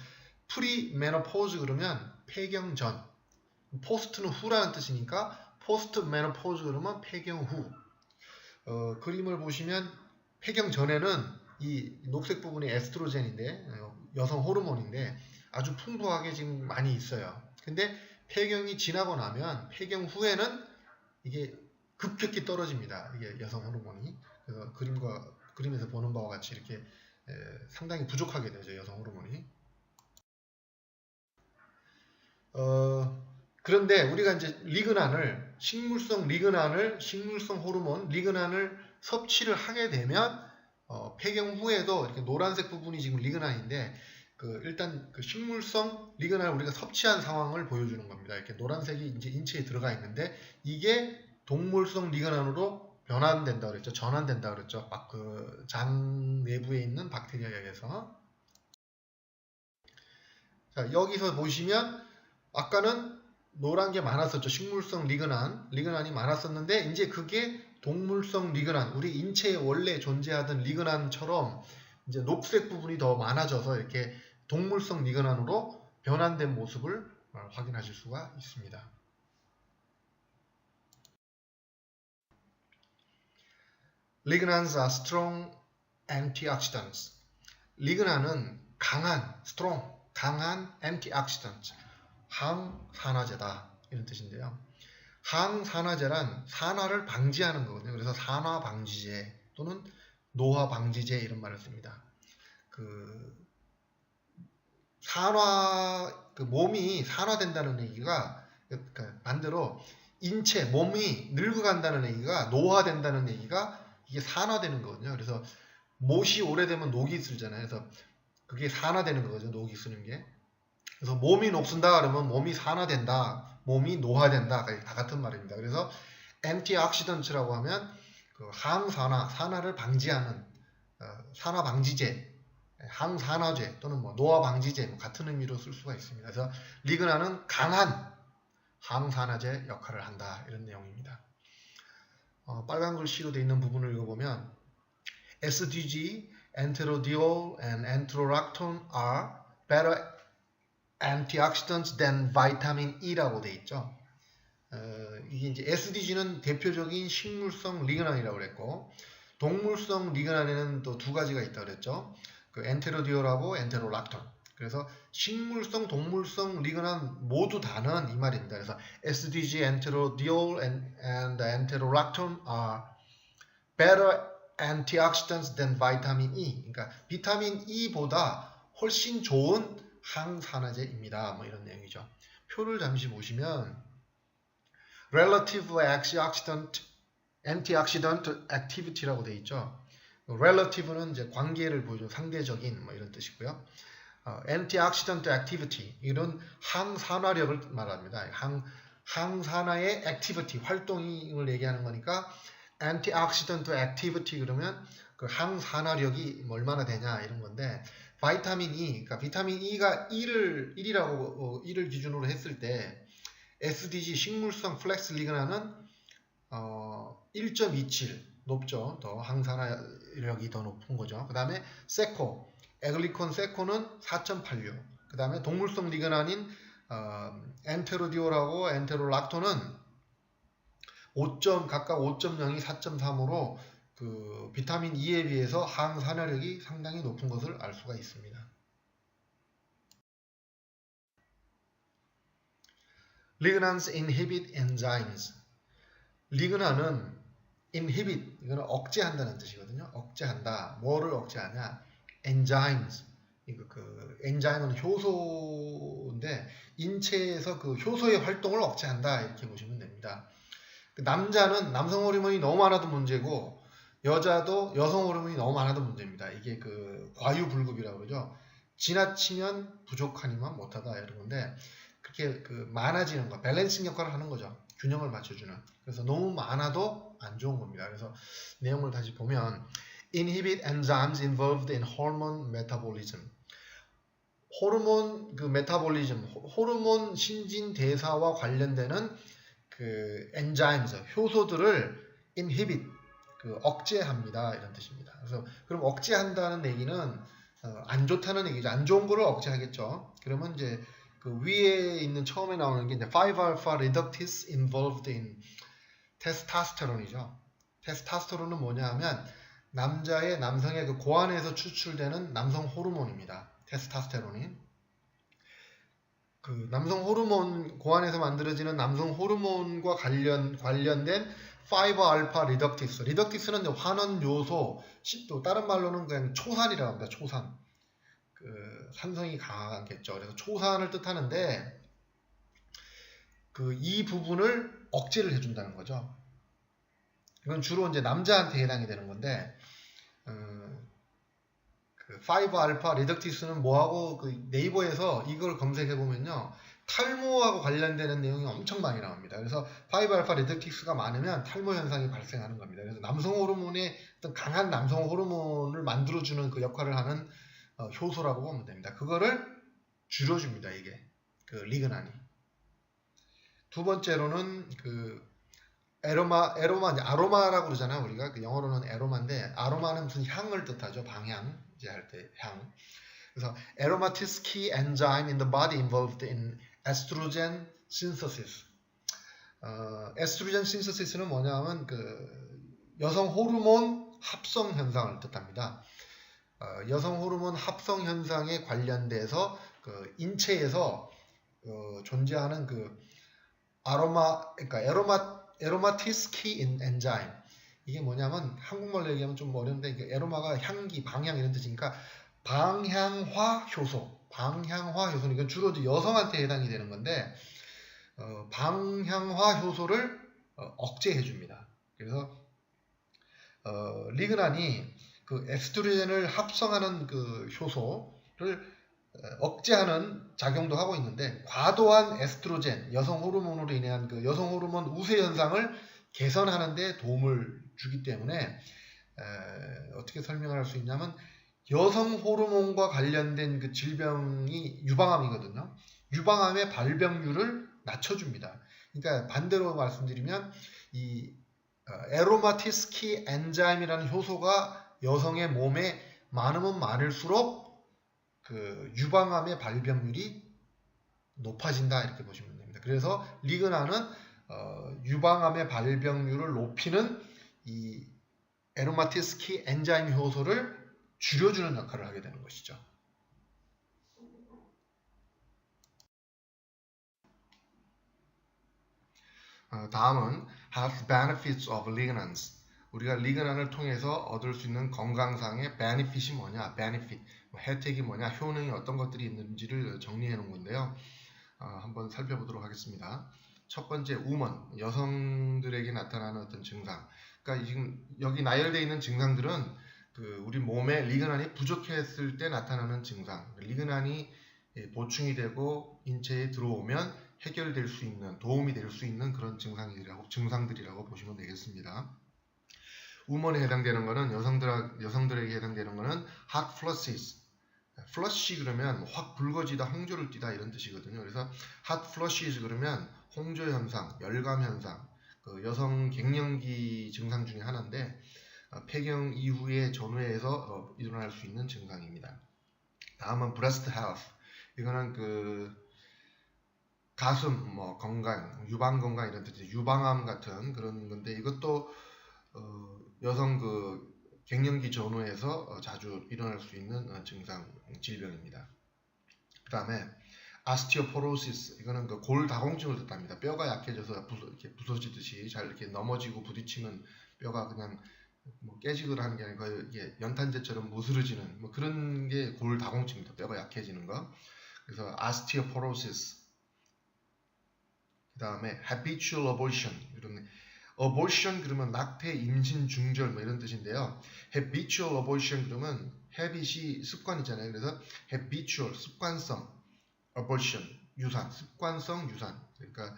프리메노포즈 그러면 폐경 전, 포스트는 후라는 뜻이니까 포스트메노포즈 그러면 폐경 후. 그림을 보시면 폐경 전에는 이 녹색 부분이 에스트로젠인데 여성 호르몬인데 아주 풍부하게 지금 많이 있어요. 근데 폐경이 지나고 나면 폐경 후에는 이게 급격히 떨어집니다. 이게 여성 호르몬이. 그래서 그림에서 보는 바와 같이 이렇게 상당히 부족하게 되죠. 여성 호르몬이. 그런데 우리가 이제 리그난을 식물성 호르몬 리그난을 섭취를 하게 되면 폐경 후에도 이렇게 노란색 부분이 지금 리그난인데 일단 그 식물성 리그난을 우리가 섭취한 상황을 보여주는 겁니다. 이렇게 노란색이 이제 인체에 들어가 있는데 이게 동물성 리그난으로 변환된다 그랬죠. 전환된다 그랬죠. 막 그 장 내부에 있는 박테리아에 의해서. 자, 여기서 보시면 아까는 노란 게 많았었죠. 식물성 리그난이 많았었는데 이제 그게 동물성 리그난, 우리 인체에 원래 존재하던 리그난처럼 이제 녹색 부분이 더 많아져서 이렇게 동물성 리그난으로 변환된 모습을 확인하실 수가 있습니다. Lignans are strong antioxidants. 리그난은 강한 antioxidant, 항산화제다 이런 뜻인데요. 항산화제란 산화를 방지하는 거거든요. 그래서 산화 방지제 또는 노화 방지제 이런 말을 씁니다. 몸이 산화된다는 얘기가 반대로 몸이 늙어간다는 얘기가 노화된다는 얘기가 이게 산화되는 거거든요. 그래서 못이 오래되면 녹이 슬잖아요. 그래서 그게 산화되는 거죠. 녹이 쓰는 게. 그래서 몸이 녹슨다 그러면 몸이 산화된다, 몸이 노화된다, 다 같은 말입니다. 그래서 antioxidant라고 하면 그 산화를 방지하는 산화 방지제, 항산화제 또는 노화 방지제 같은 의미로 쓸 수가 있습니다. 그래서 리그난은 강한 항산화제 역할을 한다 이런 내용입니다. 빨간 글씨로 되어 있는 부분을 읽어보면 SDG, enterodiol, and enterolactone are better antioxidants than vitamin E라고 되어 있죠. 이게 이제 SDG는 대표적인 식물성 리그난이라고 그랬고, 동물성 리그난에는 또 두 가지가 있다고 그랬죠. 그 엔테로디올하고 엔테롤락톤. 그래서 식물성, 동물성 리그난 모두 다는 이 말입니다. 그래서 SDG, 엔테로디올, and 엔테롤락톤 are better antioxidants than vitamin E. 그러니까 비타민 E보다 훨씬 좋은 항산화제입니다. 뭐 이런 내용이죠. 표를 잠시 보시면 relative antioxidant activity라고 되어 있죠. relative는 이제 관계를 보여주는 상대적인 뭐 이런 뜻이고요. antioxidant activity 이런 항산화력을 말합니다. 항산화의 activity 활동을 얘기하는 거니까 antioxidant activity 그러면 그 항산화력이 얼마나 되냐 이런 건데 바이타민 E, 그러니까 비타민 E가 1을 기준으로 했을 때 SDG 식물성 플렉스 리그난은 1.27 높죠. 더 항산화력이 더 높은 거죠. 그 다음에 세코, 에글리콘 세코는 4.86. 그 다음에 동물성 리그난인 엔테로디올하고 엔테롤락톤은 각각 5.0이 4.3으로 그 비타민 E에 비해서 항산화력이 상당히 높은 것을 알 수가 있습니다. Lignans inhibit enzymes. 리그난은 inhibit, 이거는 억제한다는 뜻이거든요. 억제한다. 뭐를 억제하냐? enzymes. 엔자임은 효소인데 인체에서 그 효소의 활동을 억제한다 이렇게 보시면 됩니다. 남자는 남성 호르몬이 너무 많아도 문제고 여자도 여성 호르몬이 너무 많아도 문제입니다. 이게 그 과유불급이라고 그러죠. 지나치면 부족하니만 못하다 이런 건데 그렇게 그 많아지는 거, 밸런싱 역할을 하는 거죠. 균형을 맞춰주는. 그래서 너무 많아도 안 좋은 겁니다. 그래서 내용을 다시 보면 inhibit enzymes involved in hormone metabolism. 호르몬 그 메타볼리즘, 호르몬 신진 대사와 관련되는 그 enzymes, 효소들을 inhibit, 그 억제합니다 이런 뜻입니다. 그래서 그럼 억제한다는 얘기는 안 좋다는 얘기죠. 안 좋은 거를 억제하겠죠. 그러면 이제 그 위에 있는 처음에 나오는 게 이제 5-alpha reductase involved in 테스토스테론이죠. 테스토스테론은 뭐냐 하면 남성의 그 고안에서 추출되는 남성 호르몬입니다. 테스토스테론이. 그 남성 호르몬, 고안에서 만들어지는 남성 호르몬과 관련된 5알파 리덕티스. 리덕티스는 환원 요소, 또 다른 말로는 그냥 초산이라고 합니다. 초산. 그 산성이 강하겠죠. 그래서 초산을 뜻하는데 그 이 부분을 억제를 해준다는 거죠. 이건 주로 이제 남자한테 해당이 되는 건데 그 5알파 리덕티스는 뭐하고 그 네이버에서 이걸 검색해 보면요. 탈모하고 관련되는 내용이 엄청 많이 나옵니다. 그래서 5알파 리덕티스가 많으면 탈모 현상이 발생하는 겁니다. 그래서 남성 호르몬의 어떤 강한 남성 호르몬을 만들어주는 그 역할을 하는 효소라고 보면 됩니다. 그거를 줄여줍니다. 이게 그 리그난이. 두 번째로는 그 에로마 이제 아로마라고 그러잖아요. 우리가 그 영어로는 에로마인데 아로마는 무슨 향을 뜻하죠. 방향 이제 할 때 향. 그래서 aromatase key enzyme in the body involved in estrogen synthesis. 에스트로겐 신서시스는 뭐냐면 그 여성 호르몬 합성 현상을 뜻합니다. 여성 호르몬 합성 현상에 관련돼서 그 인체에서 존재하는 그 그러니까 에로마티스 키 엔자임. 이게 뭐냐면 한국말로 얘기하면 좀 어려운데 에로마가 향기, 방향 이런 뜻이니까 방향화 효소. 방향화 효소는 이건 주로 여성한테 해당이 되는 건데 방향화 효소를 억제해 줍니다. 그래서 리그난이 그 에스트로겐을 합성하는 그 효소를 억제하는 작용도 하고 있는데 과도한 에스트로겐, 여성 호르몬으로 인한 그 여성 호르몬 우세 현상을 개선하는 데 도움을 주기 때문에 어떻게 설명할 수 있냐면 여성 호르몬과 관련된 그 질병이 유방암이거든요. 유방암의 발병률을 낮춰줍니다. 그러니까 반대로 말씀드리면 이 에로마티스 키 엔자임이라는 효소가 여성의 몸에 많으면 많을수록 그 유방암의 발병률이 높아진다 이렇게 보시면 됩니다. 그래서 리그난은 유방암의 발병률을 높이는 이 에로마티스 키 엔자임 효소를 줄여주는 역할을 하게 되는 것이죠. 다음은 health benefits of lignans. 우리가 리그난을 통해서 얻을 수 있는 건강상의 benefit이 뭐냐, benefit, 혜택이 뭐냐, 효능이 어떤 것들이 있는지를 정리해 놓은 건데요. 한번 살펴보도록 하겠습니다. 첫 번째, 우먼, 여성들에게 나타나는 어떤 증상. 그러니까 지금 여기 나열되어 있는 증상들은 그 우리 몸에 리그난이 부족했을 때 나타나는 증상. 리그난이 보충이 되고 인체에 들어오면 해결될 수 있는, 도움이 될 수 있는 그런 증상들이라고 보시면 되겠습니다. 우먼에 해당되는 것은 여성들에게 해당되는 것은 hot flushes. flush 그러면 확 붉어지다, 홍조를 띠다 이런 뜻이거든요. 그래서 hot flushes 그러면 홍조 현상, 열감 현상, 그 여성 갱년기 증상 중에 하나인데 폐경 이후의 전후에서 일어날 수 있는 증상입니다. 다음은 breast health. 이거는 그 가슴, 건강, 유방 건강 이런 뜻이 유방암 같은 그런 건데 이것도 여성 그 갱년기 전후에서 자주 일어날 수 있는 증상, 질병입니다. 그 다음에 아스티오포로시스, 이거는 그 골다공증을 뜻합니다. 뼈가 약해져서 이렇게 부서지듯이 잘 이렇게 넘어지고 부딪히면 뼈가 그냥 깨지거나 하는 게 아니고 이게 연탄재처럼 무스러지는 그런 게 골다공증입니다. 뼈가 약해지는 거. 그래서 아스티오포로시스. 그 다음에 habitual abortion, 이런 abortion 그러면 낙태, 임신, 중절 이런 뜻인데요. habitual abortion 그러면 habit이 습관이잖아요. 그래서 habitual 습관성, abortion 유산, 습관성 유산. 그러니까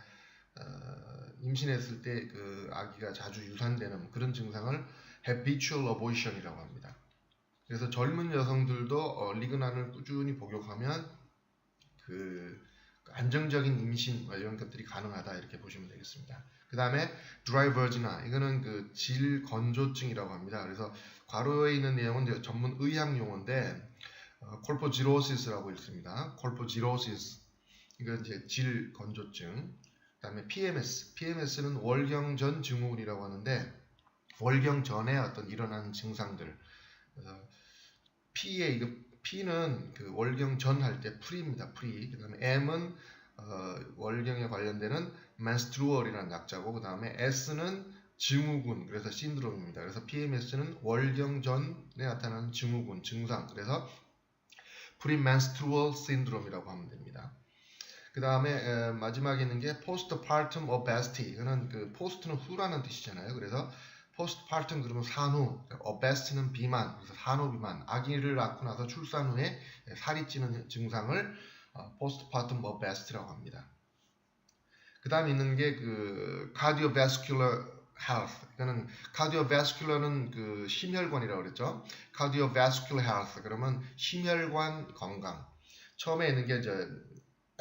임신했을 때 그 아기가 자주 유산되는 그런 증상을 habitual abortion이라고 합니다. 그래서 젊은 여성들도 리그난을 꾸준히 복용하면 그 안정적인 임신 이런 것들이 가능하다 이렇게 보시면 되겠습니다. 그 다음에 dry virginia, 이거는 그 질 건조증이라고 합니다. 그래서 괄호에 있는 내용은 전문 의학 용어인데 colpogiosis라고 있습니다. colpogirosis, 이건 이제 질 건조증. 그 다음에 PMS는 월경 전 증후군이라고 하는데 월경 전에 어떤 일어나는 증상들. 그래서 P는 그 월경 전 할 때 프리입니다. 프리. 그 다음에 M은 월경에 관련되는 menstrual이라는 약자고, 그 다음에 S는 증후군, 그래서 신드롬입니다. 그래서 PMS는 월경 전에 나타나는 증후군, 증상, 그래서 Premenstrual Syndrome이라고 하면 됩니다. 그 다음에 마지막에 있는 게 Postpartum Obesity. 이거는 그 post는 후라는 뜻이잖아요. 그래서 Postpartum 그러면 산후, Obesity는 비만, 그래서 산후 비만. 아기를 낳고 나서 출산 후에 살이 찌는 증상을 Postpartum Obesity라고 합니다. 그 다음에 있는 게 그 Cardiovascular Health. 이거는 Cardiovascular는 그 심혈관이라고 그랬죠. Cardiovascular Health. 그러면 심혈관 건강. 처음에 있는 게 이제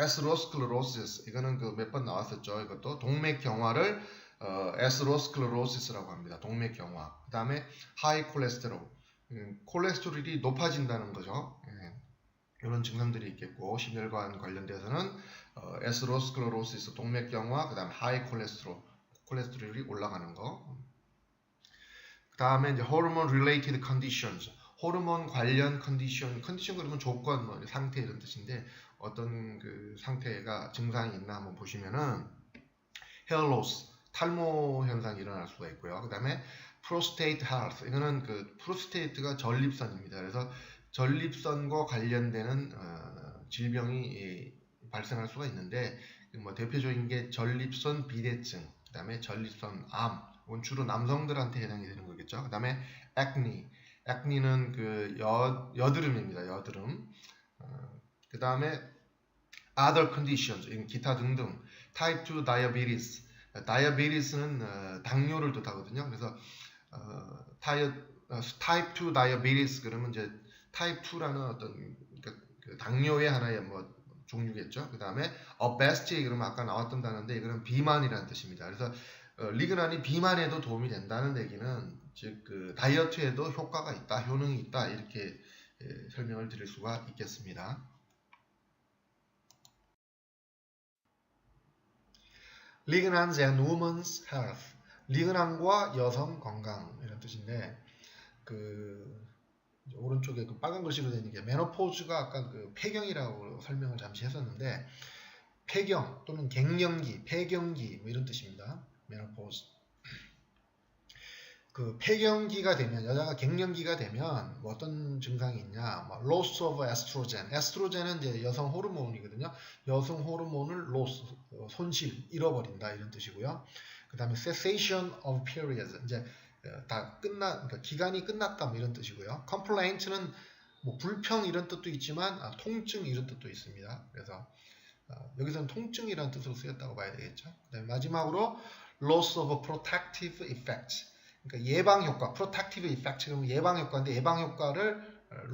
Atherosclerosis. 이거는 그 몇 번 나왔었죠. 이것도 동맥경화를 Atherosclerosis라고 합니다. 동맥경화. 그 다음에 High Cholesterol. 콜레스테롤이 높아진다는 거죠. 이런 증상들이 있겠고, 심혈관 관련돼서는 에스로스클로로시스, 동맥경화, 그 다음에 하이 콜레스테롤이 올라가는 거. 그 다음에 이제 호르몬 related conditions, 호르몬 관련 컨디션 그러면 조건, 뭐 상태 이런 뜻인데 어떤 그 상태가 증상이 있나 한번 보시면은 hair loss, 탈모 현상이 일어날 수가 있고요. 그 다음에 prostate health, 이거는 그 프로스테이트가 전립선입니다. 그래서 전립선과 관련되는 질병이 발생할 수가 있는데 뭐 대표적인 게 전립선 비대증, 그 다음에 전립선 암, 이건 주로 남성들한테 해당이 되는 거겠죠. 그 다음에 acne는 그 여드름입니다. 여드름. 그 다음에 other conditions, 기타 등등. type 2 diabetes, diabetes는 당뇨를 뜻하거든요. 그래서 type 2 diabetes 그러면 이제 type 2라는 어떤 그 당뇨의 하나의 뭐 종류겠죠. 그 다음에 obesity 그러면 아까 나왔던 단어인데 이거는 비만이라는 뜻입니다. 그래서 리그난이 비만에도 도움이 된다는 얘기는 즉 그 다이어트에도 효과가 있다, 효능이 있다 이렇게 설명을 드릴 수가 있겠습니다. Lignans and Women's Health. 리그난과 여성 건강 이런 뜻인데 그 오른쪽에 그 빨간 글씨로 되는 게 메노포즈가 아까 그 폐경이라고 설명을 잠시 했었는데 폐경 또는 갱년기, 폐경기 뭐 이런 뜻입니다. 메노포즈. 그 폐경기가 되면 여자가 갱년기가 되면 뭐 어떤 증상이 있냐? 뭐 loss of estrogen. 에스트로겐은 이제 여성 호르몬이거든요. 여성 호르몬을 loss, 손실, 잃어버린다 이런 뜻이고요. 그다음에 cessation of periods. 이제 다 그러니까 기간이 끝났다 뭐 이런 뜻이고요. complaint는 뭐 불평 이런 뜻도 있지만 통증 이런 뜻도 있습니다. 그래서 여기서는 통증이라는 뜻으로 쓰였다고 봐야 되겠죠. 그다음에 마지막으로 loss of protective effect. 그러니까 예방 효과, protective effect 그러면 예방 효과인데 예방 효과를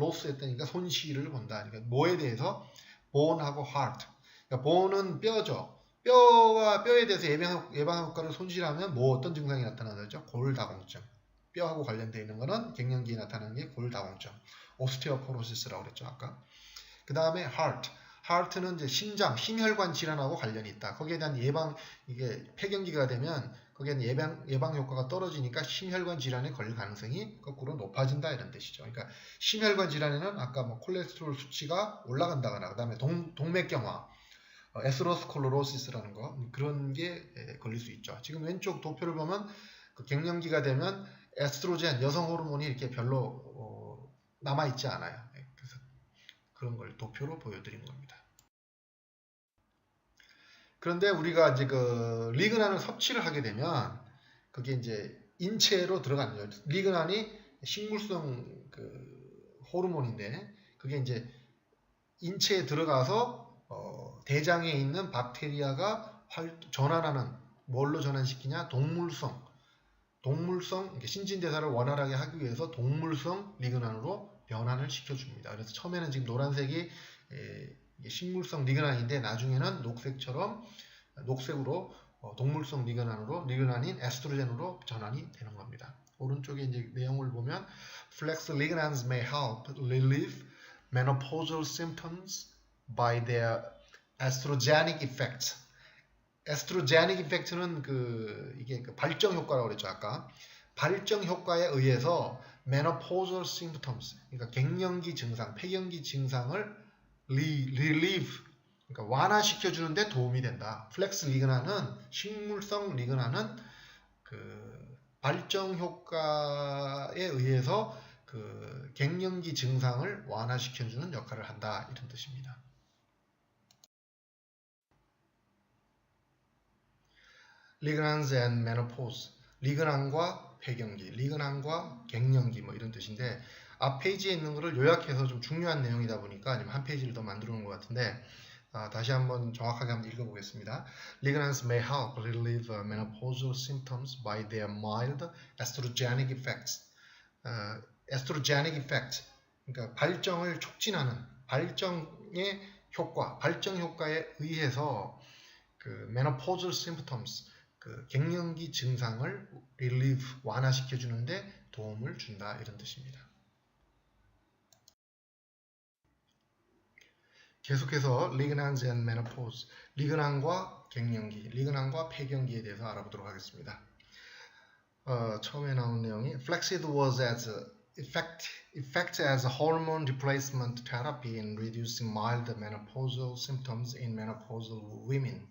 loss 했다니까 손실을 본다. 그러니까 뭐에 대해서 bone하고 heart. 그러니까 bone은 뼈죠. 뼈에 대해서 예방 효과를 손실하면 뭐 어떤 증상이 나타나죠? 골다공증. 뼈하고 관련되어 있는 거는 갱년기에 나타나는 게 골다공증. 오스테오포로시스라고 그랬죠, 아까. 그 다음에 heart는 이제 심장, 심혈관 질환하고 관련이 있다. 거기에 대한 이게 폐경기가 되면 거기에는 예방 효과가 떨어지니까 심혈관 질환에 걸릴 가능성이 거꾸로 높아진다 이런 뜻이죠. 그러니까 심혈관 질환에는 아까 뭐 콜레스테롤 수치가 올라간다거나 그 다음에 동맥경화, 에스로스콜로로시스라는 거 그런 게 걸릴 수 있죠. 지금 왼쪽 도표를 보면 그 갱년기가 되면 에스트로겐 여성 호르몬이 이렇게 별로 남아 있지 않아요. 그래서 그런 걸 도표로 보여드린 겁니다. 그런데 우리가 이제 그 리그난을 섭취를 하게 되면 그게 이제 인체로 들어가는 거예요. 리그난이 식물성 그 호르몬인데 그게 이제 인체에 들어가서 대장에 있는 박테리아가 전환하는 뭘로 전환시키냐? 동물성 신진대사를 원활하게 하기 위해서 동물성 리그난으로 변환을 시켜줍니다. 그래서 처음에는 지금 노란색이 식물성 리그난인데 나중에는 녹색으로 동물성 리그난인 에스트로겐으로 전환이 되는 겁니다. 오른쪽에 이제 내용을 보면 Flex lignans may help relieve menopausal symptoms by their estrogenic effects. 에스트로제닉 이펙트는 이게 발정 효과라고 그랬죠, 아까. 발정 효과에 의해서 menopausal symptoms, 그러니까 갱년기 증상, 폐경기 증상을 relieve, 그러니까 완화시켜 주는데 도움이 된다. 플렉스 리그난은 식물성 리그난은 발정 효과에 의해서 그 갱년기 증상을 완화시켜주는 역할을 한다 이런 뜻입니다. 리그난스 and menopause, 리그난과 폐경기, 리그난과 갱년기 뭐 이런 뜻인데 앞 페이지에 있는 거를 요약해서 좀 중요한 내용이다 보니까 아니면 한 페이지를 더 만들어 놓은 것 같은데 다시 한번 정확하게 한번 읽어보겠습니다. Lignans may help relieve menopausal symptoms by their mild estrogenic effects. estrogenic effect, 그러니까 발정을 촉진하는 발정의 효과, 발정 효과에 의해서 그 menopausal symptoms, 그 갱년기 증상을 relieve, 완화시켜 주는데 도움을 준다 이런 뜻입니다. 계속해서 리그난스 and menopause, 리그난과 갱년기, 리그난과 폐경기에 대해서 알아보도록 하겠습니다. 처음에 나온 내용이 Flaxseed was as effect as a hormone replacement therapy in reducing mild menopausal symptoms in menopausal women.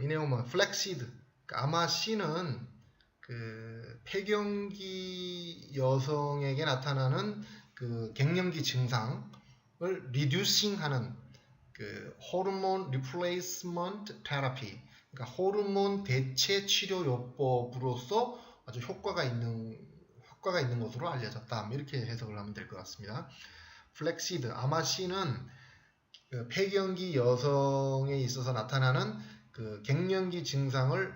이 내용은 Flaxseed, 아마씨는 그 폐경기 여성에게 나타나는 그 갱년기 증상을 reducing하는 그 호르몬 리플레이스먼트 테라피, 그러니까 호르몬 대체 치료 요법으로서 아주 효과가 있는 것으로 알려졌다. 이렇게 해석을 하면 될 것 같습니다. 플렉시드, 아마씨는 그 폐경기 여성에 있어서 나타나는 그 갱년기 증상을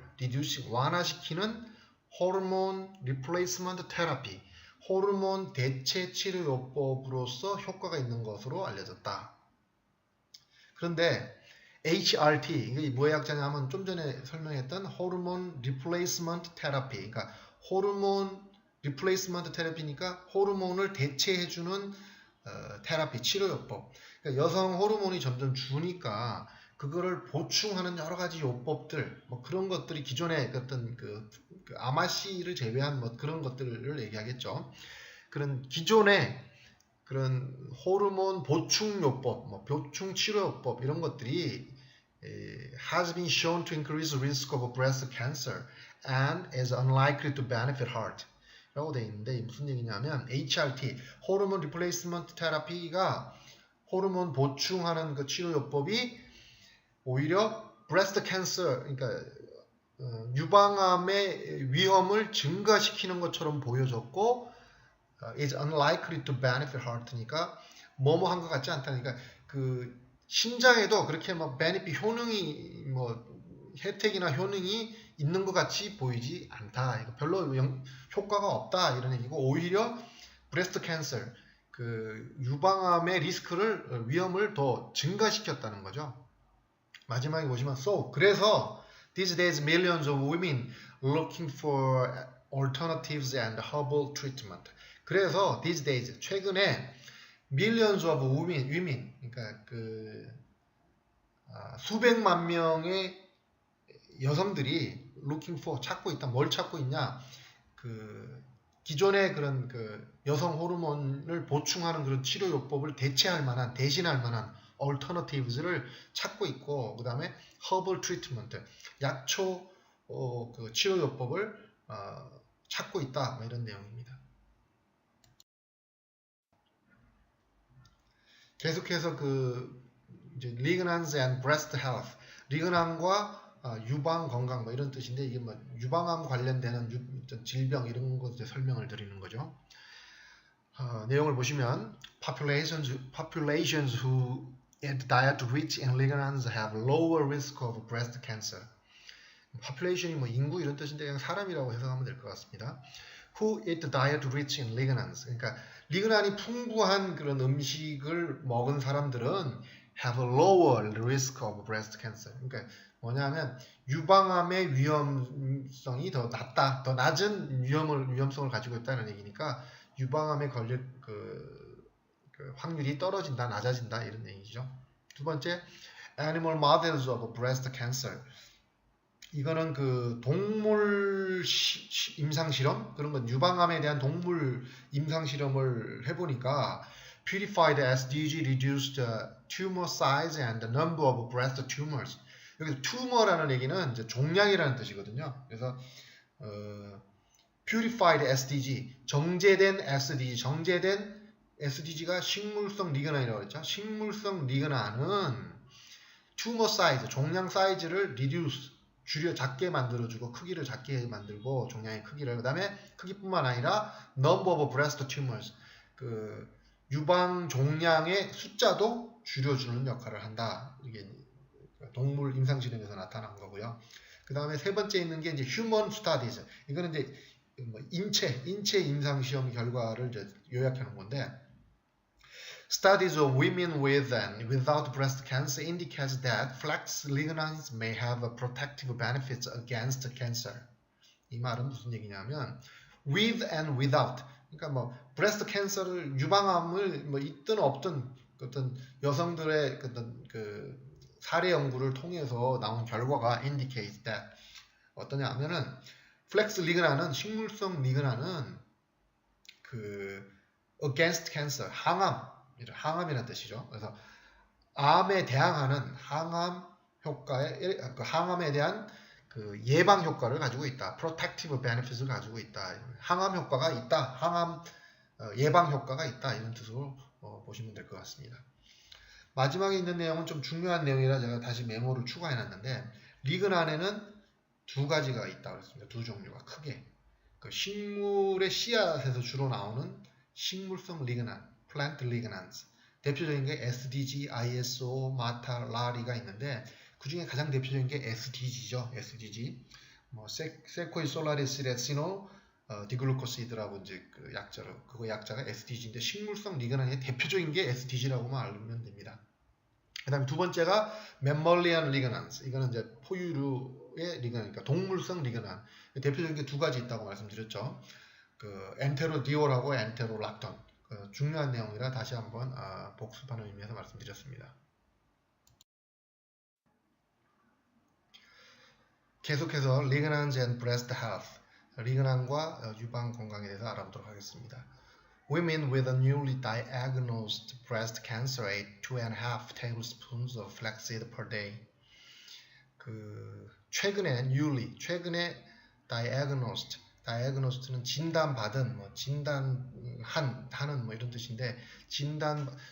완화시키는 호르몬 리플레이스먼트 테라피, 호르몬 대체 치료 요법으로서 효과가 있는 것으로 알려졌다. 그런데 HRT, 이게 뭐의 약자냐면 좀 전에 설명했던 호르몬 리플레이스먼트 테라피, 그러니까 호르몬 리플레이스먼트 테라피니까 호르몬을 대체해주는 테라피, 치료요법. 그러니까 여성 호르몬이 점점 주니까 그거를 보충하는 여러 가지 요법들, 뭐 그런 것들이 기존의 어떤 그 아마씨를 제외한 뭐 그런 것들을 얘기하겠죠. 그런 기존의 그런 호르몬 보충 요법, 뭐 보충 치료 요법 이런 것들이 has been shown to increase risk of breast cancer and is unlikely to benefit heart. 라고 되어 있는데 무슨 얘기냐면 HRT, 호르몬 리플레이스먼트 테라피가 호르몬 보충하는 그 치료 요법이 오히려 breast cancer, 그러니까 유방암의 위험을 증가시키는 것처럼 보여졌고 is unlikely to benefit heart니까 뭐뭐한 것 같지 않다니까 그 신장에도 그렇게 뭐 benefit 효능이 뭐 혜택이나 효능이 있는 것 같이 보이지 않다. 이거 별로 효과가 없다 이런 얘기고 오히려 breast cancer 그 유방암의 리스크를 위험을 더 증가시켰다는 거죠. 마지막에 보시면 그래서 these days millions of women looking for alternatives and herbal treatment. 그래서 these days 최근에 millions of women 그러니까 그 수백만 명의 여성들이 looking for 찾고 있다. 뭘 찾고 있냐? 그 기존의 그런 그 여성 호르몬을 보충하는 그런 치료 요법을 대신할 만한 alternatives를 찾고 있고 그다음에 herbal treatment 약초 그 치료 요법을 찾고 있다. 뭐 이런 내용입니다. 계속해서 그 이제 lignans and breast health, 리그난과 유방 건강 뭐 이런 뜻인데 이게 뭐 유방암 관련되는 질병 이런 것 설명을 드리는 거죠. 내용을 보시면 populations who eat diet rich in lignans have lower risk of breast cancer. population이 뭐 인구 이런 뜻인데 그냥 사람이라고 해석하면 될 것 같습니다. Who eat diet rich in lignans. 그러니까 리그난이 풍부한 그런 음식을 먹은 사람들은 have a lower risk of breast cancer. 그러니까 뭐냐면 유방암의 위험성이 더 낮다, 더 낮은 위험성을 가지고 있다는 얘기니까 유방암에 걸릴 그 확률이 떨어진다, 낮아진다 이런 얘기죠. 두 번째, animal models of breast cancer. 이거는 그 동물 임상 실험 그런 건 유방암에 대한 동물 임상 실험을 해보니까 purified SDG reduced tumor size and the number of breast tumors. 여기서 tumor라는 얘기는 이제 종양이라는 뜻이거든요. 그래서 purified SDG, 정제된 SDG, 정제된 SDG가 식물성 리그난이라고 했죠. 식물성 리그난은 튜머 사이즈, 종양 사이즈를 reduce, 줄여 작게 만들어주고 크기를 작게 만들고 종양의 크기를, 그 다음에 크기뿐만 아니라 number of breast tumors, 그 유방 종양의 숫자도 줄여주는 역할을 한다. 이게 동물 임상실험에서 나타난 거고요. 그 다음에 세 번째 있는 게 이제 human studies. 이거는 이제 인체 임상시험 결과를 이제 요약해 놓은 건데, studies of women with and without breast cancer indicates that flax lignans may have protective benefits against cancer. 이 말은 무슨 얘기냐면 with and without, 그러니까 뭐 breast cancer를 유방암을 뭐 있든 없든 어떤 여성들의 어떤 그 사례 연구를 통해서 나온 결과가 indicates that 어떠냐 하면은 플렉스 리그나는 식물성 리그나는 그 against cancer 항암이라는 뜻이죠. 그래서 암에 대항하는 항암 효과에 그 항암에 대한 그 예방 효과를 가지고 있다. protective benefits를 가지고 있다. 항암 효과가 있다. 항암 예방 효과가 있다. 이런 뜻으로 보시면 될 것 같습니다. 마지막에 있는 내용은 좀 중요한 내용이라 제가 다시 메모를 추가해 놨는데, 리그난에는 두 가지가 있다고 했습니다. 두 종류가 크게. 그 식물의 씨앗에서 주로 나오는 식물성 리그난, plant lignans. 대표적인 게 SDG, ISO, 마타, 라리가 있는데 그 중에 가장 대표적인 게 SDG죠. SDG. 뭐 세코이 솔라리스 레시노 디글루코시드라고 이제 그 약자로, 그거 약자가 SDG인데 식물성 리그난의 대표적인 게 SDG라고만 알면 됩니다. 그 다음에 두 번째가 멤멀리안 리그난스. 이거는 이제 포유류의 리그난이니까 동물성 리그난. 대표적인 게 두 가지 있다고 말씀드렸죠. 그 엔테로디올하고 엔테로락톤. 그 중요한 내용이라 다시 한번 복습하는 의미에서 말씀드렸습니다. 계속해서 리그난즈 앤 브레스트 헬스, 리그난과 유방 건강에 대해서 알아보도록 하겠습니다. Women with a newly diagnosed breast cancer ate 2.5 tablespoons of flaxseed per day. 그 최근에 diagnosed는 진단받은, 뭐 진단하는 뭐 이런 뜻인데,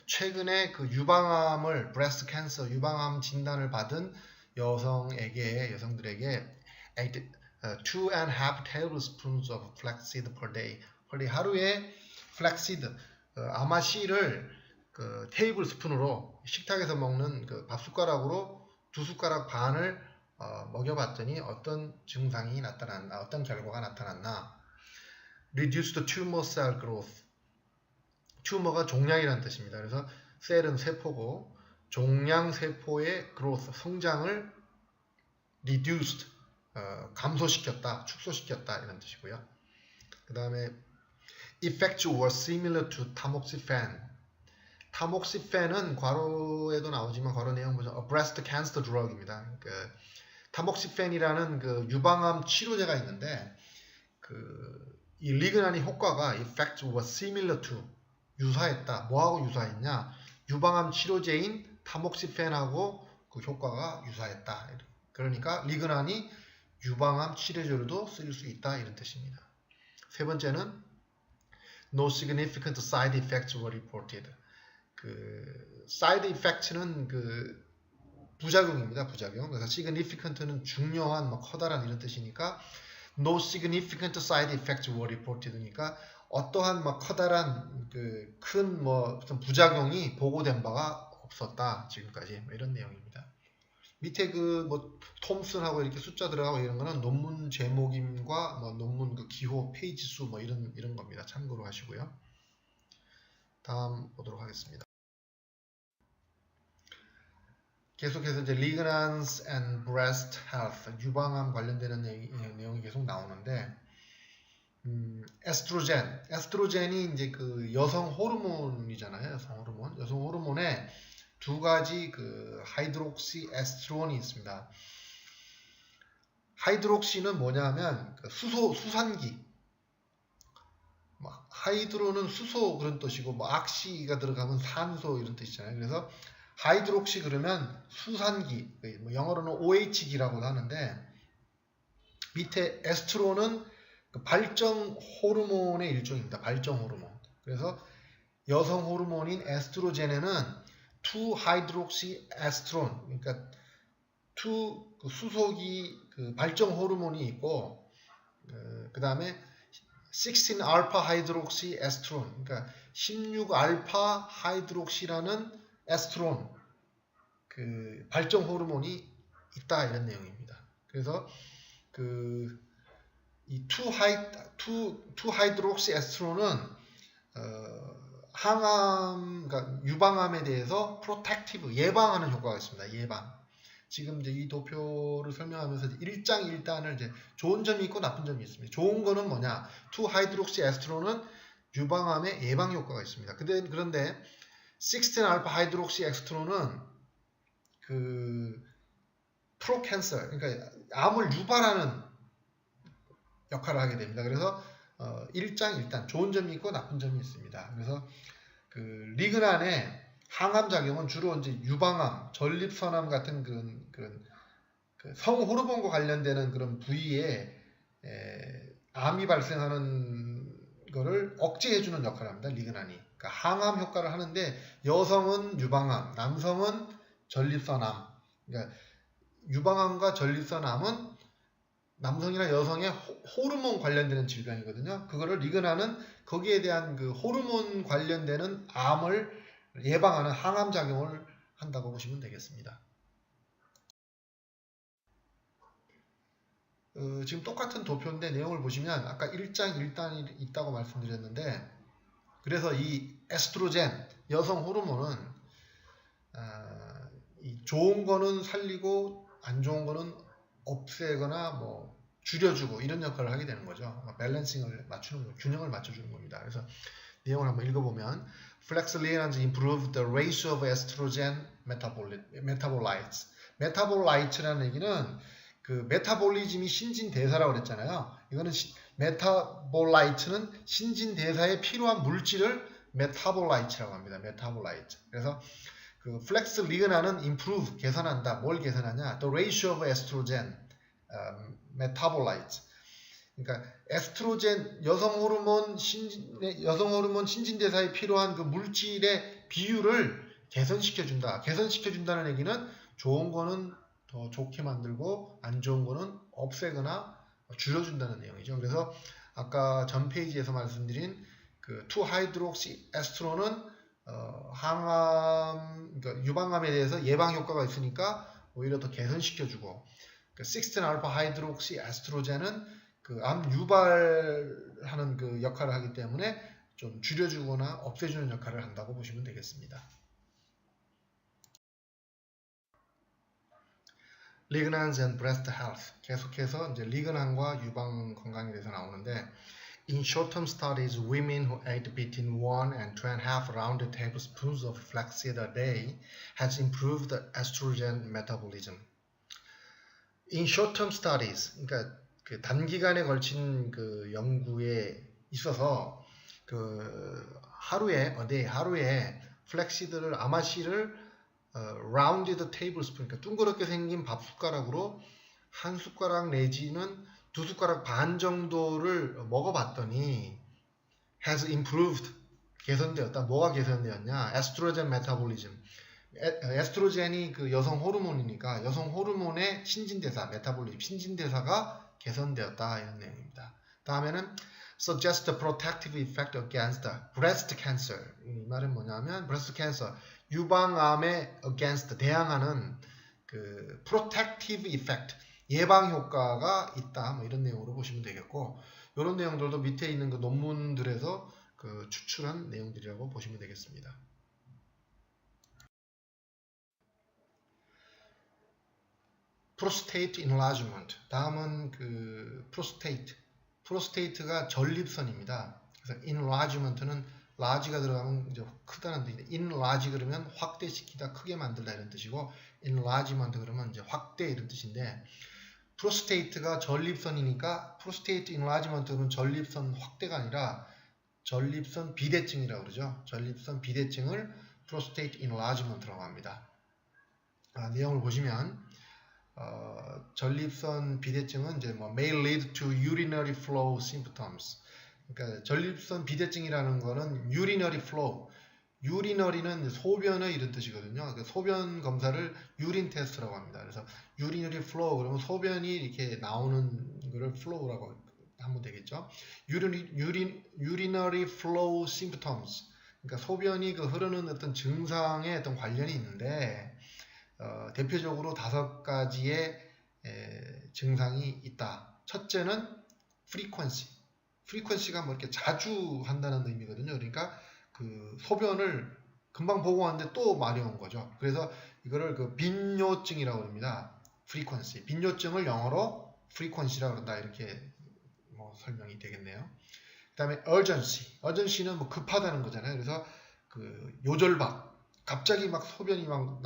최근에 그 유방암을 breast cancer 유방암 진단을 받은 여성들에게 2.5 tablespoons of flaxseed per day. 하루에 플렉시드, 아마씨를 그 테이블 스푼으로 식탁에서 먹는 그 밥 숟가락으로 2숟가락 반을 먹여봤더니 어떤 증상이 나타났나, 어떤 결과가 나타났나. Reduced tumor cell growth. 튜머가 종양이라는 뜻입니다. 그래서 셀은 세포고 종양 세포의 growth, 성장을 reduced, 감소시켰다, 축소시켰다 이런 뜻이고요. 그 다음에 effects were similar to tamoxifen. 타목시펜은 괄호에도 나오지만 괄호 내용 보죠. A breast cancer drug입니다. 그 타목시펜이라는 그 유방암 치료제가 있는데, 그 이 리그난의 효과가 effects were similar to, 유사했다. 뭐하고 유사했냐? 유방암 치료제인 타목시펜하고 그 효과가 유사했다. 그러니까 리그난이 유방암 치료제로도 쓰일 수 있다 이런 뜻입니다. 세 번째는 No significant side effects were reported. 그 side effects는 그 부작용입니다. 부작용. 그래서 significant는 중요한, 뭐 커다란 이런 뜻이니까 no significant side effects were reported니까 어떠한 뭐 커다란 그 큰 뭐 어떤 부작용이 보고된 바가 없었다 지금까지, 뭐 이런 내용입니다. 밑에 그 뭐 톰슨하고 이렇게 숫자 들어가고 이런 거는 논문 제목임과 뭐 논문 그 기호 페이지 수 뭐 이런 겁니다. 참고로 하시고요. 다음 보도록 하겠습니다. 계속해서 이제 Lignans and Breast Health, 유방암 관련되는 내용이 계속 나오는데, 에스트로젠이 이제 그 여성 호르몬이잖아요. 여성 호르몬에 두 가지 그 하이드록시 에스트론이 있습니다. 하이드록시는 뭐냐면 그 수산기. 하이드로는 수소 그런 뜻이고, 뭐 악시가 들어가면 산소 이런 뜻이잖아요. 그래서 하이드록시 그러면 수산기, 뭐 영어로는 OH기라고 하는데, 밑에 에스트론은 그 발정 호르몬의 일종입니다. 발정 호르몬. 그래서 여성 호르몬인 에스트로겐에는 2-하이드록시에스트론, 그러니까 그 수속이 그 발정 호르몬이 있고, 그 다음에 16알파 하이드록시 에스트론, 그러니까 16알파 하이드록시라는 에스트론, 그 발정 호르몬이 있다 이런 내용입니다. 그래서 이 2-하이드록시 에스트론은 항암, 그러니까 유방암에 대해서 프로텍티브, 예방하는 효과가 있습니다. 예방. 지금 이제 이 도표를 설명하면서 1장 1단을 이제 좋은 점이 있고 나쁜 점이 있습니다. 좋은 거는 뭐냐? 2-하이드록시에스트론은 유방암의 예방 효과가 있습니다. 그런데 16알파 하이드록시에스트론은 그 프로캔서, 그러니까 암을 유발하는 역할을 하게 됩니다. 그래서 1장 1단 좋은 점이 있고 나쁜 점이 있습니다. 그래서 그 리그난의 항암 작용은 주로 이제 유방암, 전립선암 같은 그런 그 성호르몬과 관련되는 그런 부위에 암이 발생하는 거를 억제해주는 역할을 합니다. 리그난이. 그러니까 항암 효과를 하는데 여성은 유방암, 남성은 전립선암. 그러니까 유방암과 전립선암은 남성이나 여성의 호르몬 관련되는 질병이거든요. 그거를 리그난은 거기에 대한 그 호르몬 관련되는 암을 예방하는 항암 작용을 한다고 보시면 되겠습니다. 지금 똑같은 도표인데 내용을 보시면 아까 1장 1단이 있다고 말씀드렸는데, 그래서 이 에스트로겐, 여성 호르몬은 이 좋은 거는 살리고 안 좋은 거는 없애거나 뭐 줄여주고 이런 역할을 하게 되는 거죠. 밸런싱을 맞추는 거, 균형을 맞춰주는 겁니다. 그래서 내용을 한번 읽어보면 Flex-Ligands improve the ratio of estrogen metabolites. 메타볼라이트라는 얘기는 그 메타볼리즘이 신진대사라고 그랬잖아요. 이거는 메타볼라이트는 신진대사에 필요한 물질을 메타볼라이트라고 합니다. 메타볼라이트. 그래서 그 Flex-Ligands는 improve, 개선한다. 뭘 개선하냐? The ratio of estrogen metabolites. 그러니까 에스트로겐, 여성 호르몬 신진대사에 필요한 그 물질의 비율을 개선시켜준다. 개선시켜준다는 얘기는 좋은 거는 더 좋게 만들고 안 좋은 거는 없애거나 줄여준다는 내용이죠. 그래서 아까 전 페이지에서 말씀드린 그 2-하이드록시에스트론은 항암, 그러니까 유방암에 대해서 예방 효과가 있으니까 오히려 더 개선시켜주고, 그 16알파 하이드록시에스트로겐은 그 암 유발하는 그 역할을 하기 때문에 좀 줄여주거나 없애주는 역할을 한다고 보시면 되겠습니다. Lignans and breast health. 계속해서 이제 리그난과 유방 건강에 대해서 나오는데, In short-term studies, women who ate between 1 and 2.5 rounded tablespoons of flaxseed a day has improved the estrogen metabolism. In short-term studies, 그러니까 그 단기간에 걸친 그 연구에 있어서 그 하루에 플렉시드를 아마씨를 rounded tablespoon, 그러니까 둥그렇게 생긴 밥 숟가락으로 한 숟가락 내지는 두 숟가락 반 정도를 먹어봤더니 has improved, 개선되었다. 뭐가 개선되었냐? 에스트로겐 메타볼리즘. 에스트로겐이 그 여성 호르몬이니까 여성 호르몬의 신진대사, 메타볼리즘, 신진대사가 개선되었다 이런 내용입니다. 다음에는 suggest a protective effect against breast cancer. 이 말은 뭐냐면 breast cancer, 유방암에 against, 대항하는 그 protective effect, 예방 효과가 있다. 뭐 이런 내용으로 보시면 되겠고, 이런 내용들도 밑에 있는 그 논문들에서 그 추출한 내용들이라고 보시면 되겠습니다. prostate enlargement. 다음은 그 prostate가 전립선입니다. 그래서 enlargement는 large가 들어가면 이제 크다는 뜻인데, enlarge 그러면 확대시키다, 크게 만들다 이런 뜻이고, enlargement 그러면 이제 확대 이런 뜻인데, prostate가 전립선이니까 prostate enlargement는 전립선 확대가 아니라 전립선 비대증이라고 그러죠. 전립선 비대증을 prostate enlargement라고 합니다. 내용을 보시면 전립선 비대증은 이제 뭐 may lead to urinary flow symptoms. 그러니까 전립선 비대증이라는 거는 urinary flow. 유리너리는 소변의 이런 뜻이거든요. 그 소변 검사를 유린 테스트라고 합니다. 그래서 urinary flow 그러면 소변이 이렇게 나오는 거를 flow라고 하면 되겠죠. urinary flow symptoms. 그러니까 소변이 그 흐르는 어떤 증상에 어떤 관련이 있는데 대표적으로 5가지의 증상이 있다. 첫째는 frequency. frequency가 뭐 이렇게 자주 한다는 의미거든요. 그러니까 그 소변을 금방 보고 왔는데 또 마려운 거죠. 그래서 이거를 그 빈뇨증이라고 합니다. frequency. 빈뇨증을 영어로 frequency라고 한다. 이렇게 뭐 설명이 되겠네요. 그 다음에 urgency. urgency는 뭐 급하다는 거잖아요. 그래서 그 요절박. 갑자기 막 소변이 막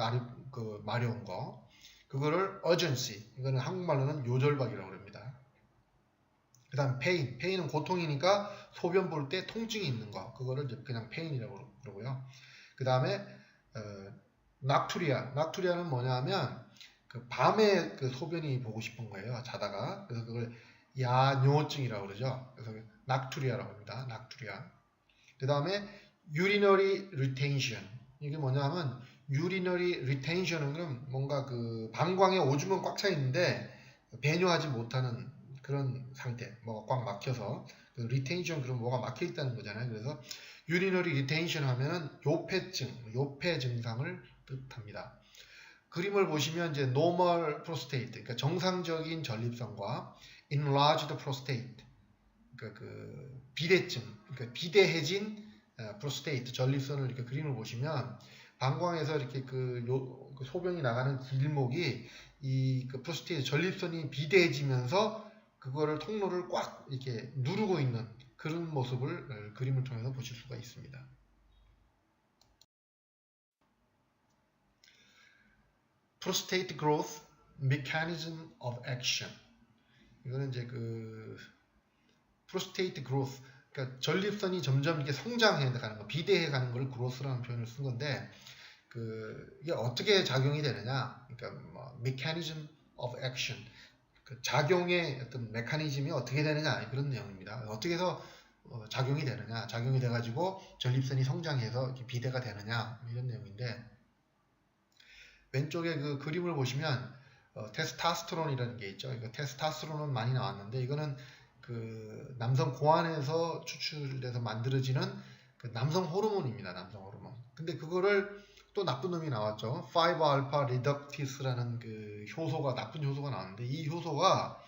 마려운 거. 그거를 urgency. 이거는 한국말로는 요절박이라고 합니다. 그 다음 pain. pain은 고통이니까 소변 볼 때 통증이 있는 거. 그거를 그냥 pain이라고 그러고요. 그 다음에 nocturia. nocturia는 뭐냐면 그 밤에 그 소변이 보고 싶은 거예요. 자다가. 그래서 그걸 야뇨증이라고 그러죠. 그래서 nocturia라고 합니다. nocturia. 그 다음에 urinary retention. 이게 뭐냐면 urinary retention은 그럼 뭔가 그 방광에 오줌은 꽉 차 있는데 배뇨하지 못하는 그런 상태, 뭐가 꽉 막혀서 그 retention 그럼 뭐가 막혀 있다는 거잖아요. 그래서 urinary retention 하면은 요폐증, 요폐 증상을 뜻합니다. 그림을 보시면 이제 normal prostate, 그러니까 정상적인 전립선과 enlarged prostate, 그러니까 그 비대증, 그러니까 비대해진 prostate 전립선을 이렇게 그림을 보시면 방광에서 이렇게 그 소변이 나가는 길목이 이 그 prostate 전립선이 비대해지면서 그거를 통로를 꽉 이렇게 누르고 있는 그런 모습을 그림을 통해서 보실 수가 있습니다. prostate growth mechanism of action. 이거는 이제 그 prostate growth, 그러니까 전립선이 점점 이게 성장해 가는 거, 비대해 가는 걸 growth라는 표현을 쓴 건데 이게 어떻게 작용이 되느냐? 그러니까 뭐 mechanism of action. 그 작용의 어떤 메커니즘이 어떻게 되느냐 그런 내용입니다. 어떻게 해서 작용이 되느냐, 작용이 돼가지고 전립선이 성장해서 비대가 되느냐 이런 내용인데 왼쪽에 그 그림을 보시면 테스토스테론이라는 게 있죠. 이거 테스토스테론은 많이 나왔는데 이거는 그 남성 고환에서 추출돼서 만들어지는 그 남성 호르몬입니다. 남성 호르몬. 근데 그거를 또 나쁜 놈이 나왔죠. 5알파 리덕티스라는 그 효소가 나쁜 효소가 나왔는데 이 효소가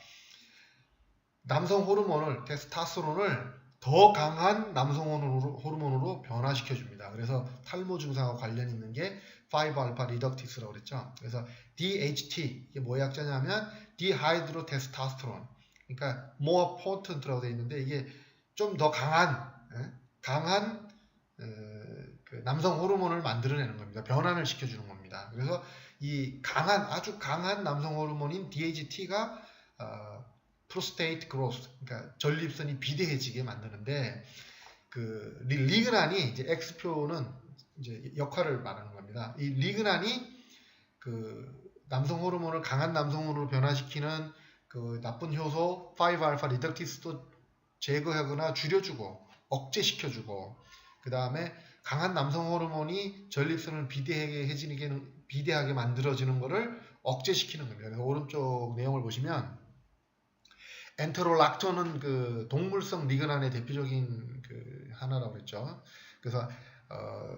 남성 호르몬을 테스토스테론을 더 강한 남성 호르몬으로 변화시켜 줍니다. 그래서 탈모 증상과 관련 있는 게 5알파 리덕티스라고 그랬죠. 그래서 DHT 이게 뭐의 약자냐면 디하이드로 테스토스테론. 그러니까 more potent라고 되어 있는데 이게 좀 더 강한 그 남성 호르몬을 만들어내는 겁니다. 변환을 시켜주는 겁니다. 그래서 이 아주 강한 남성 호르몬인 DHT가 prostate growth, 그러니까 전립선이 비대해지게 만드는데 그 리그난이 이제 X표는 이제 역할을 말하는 겁니다. 이 리그난이 그 남성 호르몬을 강한 남성 호르몬으로 변화시키는 그 나쁜 효소 5알파 리덕티스도 제거하거나 줄여주고 억제시켜주고 그 다음에 강한 남성 호르몬이 전립선을 비대하게 만들어지는 것을 억제시키는 겁니다. 그래서 오른쪽 내용을 보시면 엔테롤락톤은 그 동물성 리그난의 대표적인 그 하나라고 그랬죠. 그래서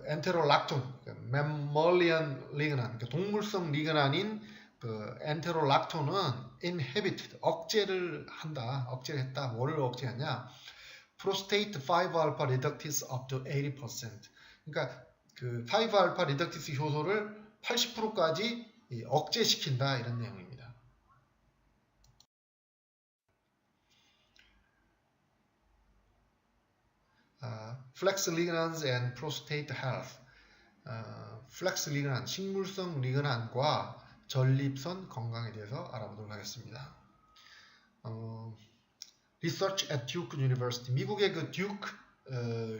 엔테롤락톤, 맴멀리언 리그난, 그러니까 동물성 리그난인 그 엔테롤락톤은 inhibited, 억제를 했다. 뭐를 억제했냐? prostate 5알파 reductase up to 80%. 그러니까 그 5알파 리덕티스 효소를 80%까지 억제시킨다 이런 내용입니다. Flex ligands and prostate health. Flex ligand, 식물성 리그난과 전립선 건강에 대해서 알아보도록 하겠습니다. Research at Duke University. 미국의 그 Duke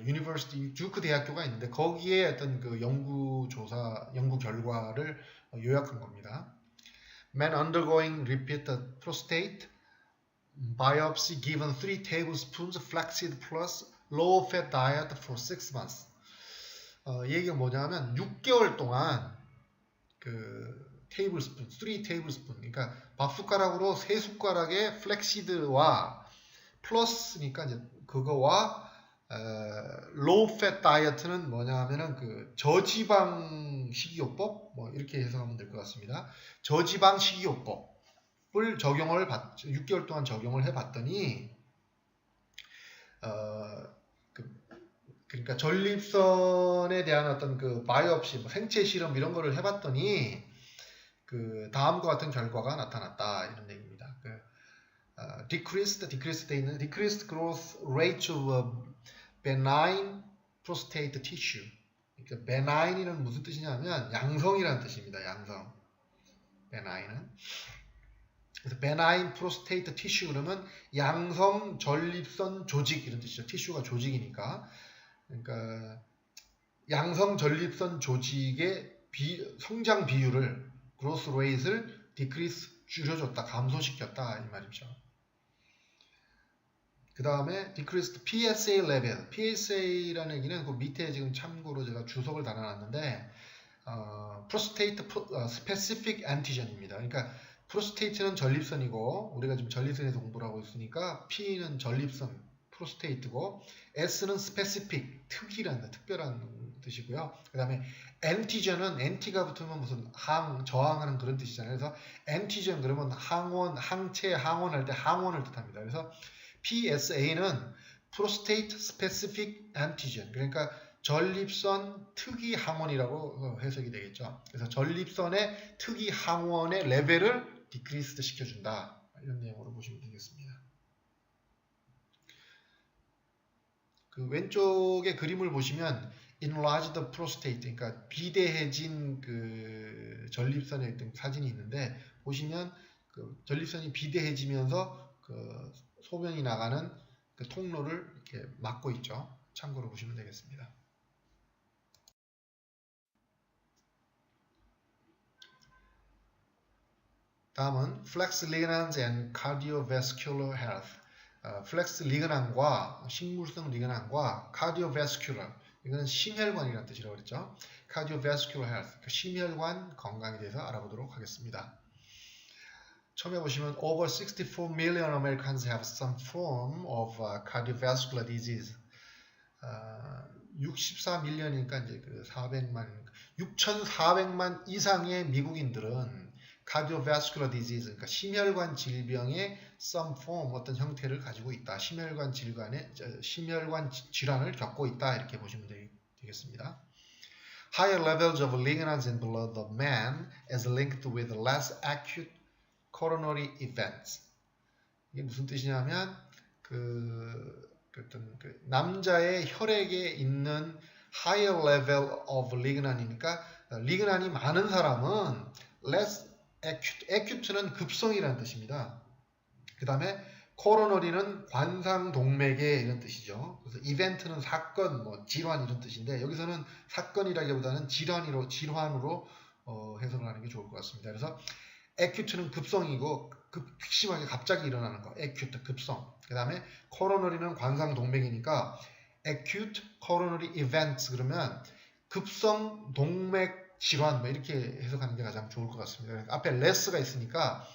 University, 듀크 대학교가 있는데 거기에 어떤 그 연구 결과를 요약한 겁니다. Men undergoing repeated prostate biopsy given 3 tablespoons flaxseed plus low fat diet for 6 months. 얘기가 뭐냐면 6개월 동안 그 테이블스푼, 3 테이블스푼, 그러니까 밥 숟가락으로 3숟가락의 플렉시드와 플러스니까 이제 그거와 low fat 다이어트는 뭐냐면은 그 저지방 식이요법 뭐 이렇게 해석하면 될 것 같습니다. 저지방 식이요법을 6개월 동안 적용을 해봤더니 그러니까 전립선에 대한 어떤 그 바이옵시, 뭐 생체 실험 이런 거를 해봤더니 그 다음과 같은 결과가 나타났다 이런 얘기입니다. decreased growth rate of benign prostate tissue. 그러니까 benign이는 무슨 뜻이냐면 양성이라는 뜻입니다. 양성. benign은. 그래서 benign prostate tissue 그러면 양성 전립선 조직 이런 뜻이죠. 티슈가 조직이니까. 그러니까 양성 전립선 조직의 성장 비율을 growth rate를 decrease 줄여줬다, 감소시켰다 이 말이죠. 그 다음에 decreased PSA level. PSA라는 얘기는 그 밑에 지금 참고로 제가 주석을 달아놨는데 prostate specific antigen입니다. 그러니까 프로스테이트는 전립선이고 우리가 지금 전립선에서 공부를 하고 있으니까 P는 전립선 프로스테이트고 S는 specific 특이란 특별한 뜻이고요. 그 다음에 antigen은 anti가 붙으면 무슨 저항하는 그런 뜻이잖아요. 그래서 antigen 그러면 항체 항원할 때 항원을 뜻합니다. 그래서 PSA는 prostate specific antigen 그러니까 전립선 특이 항원이라고 해석이 되겠죠. 그래서 전립선의 특이 항원의 레벨을 디크리스드 시켜준다. 이런 내용으로 보시면 되겠습니다. 그 왼쪽의 그림을 보시면 enlarged prostate, 그러니까 비대해진 그 전립선의 사진이 있는데 보시면 그 전립선이 비대해지면서 그 소변이 나가는 그 통로를 이렇게 막고 있죠. 참고로 보시면 되겠습니다. 다음은 flex ligands and cardiovascular health. flex ligan과 식물성 리그난과 cardiovascular 이거는 심혈관이라는 뜻이라고 그랬죠. cardiovascular health 심혈관 건강에 대해서 알아보도록 하겠습니다. 처음에 보시면 over 64 million Americans have some form of cardiovascular disease. 64밀리언이니까 이제 그 6,400만 이상의 미국인들은 cardiovascular disease, 그러니까 심혈관 질병의 some form, 어떤 형태를 가지고 있다. 심혈관 질환을 겪고 있다. 이렇게 보시면 되겠습니다. Higher levels of ligands in blood of man is linked with less acute coronary events. 이게 무슨 뜻이냐면 남자의 혈액에 있는 higher level of ligan이니까 리그난이 많은 사람은 less acute는 급성이라는 뜻입니다. 그 다음에 coronary는 관상동맥의 이런 뜻이죠. 그래서 event는 사건, 뭐 질환 이런 뜻인데 여기서는 사건이라기보다는 질환으로 해석을 하는 게 좋을 것 같습니다. 그래서 acute는 급성이고 극심하게 갑자기 일어나는 거, acute 급성. 그 다음에 coronary는 관상동맥이니까 acute coronary events 그러면 급성 동맥 질환 뭐 이렇게 해석하는 게 가장 좋을 것 같습니다. 앞에 less가 있으니까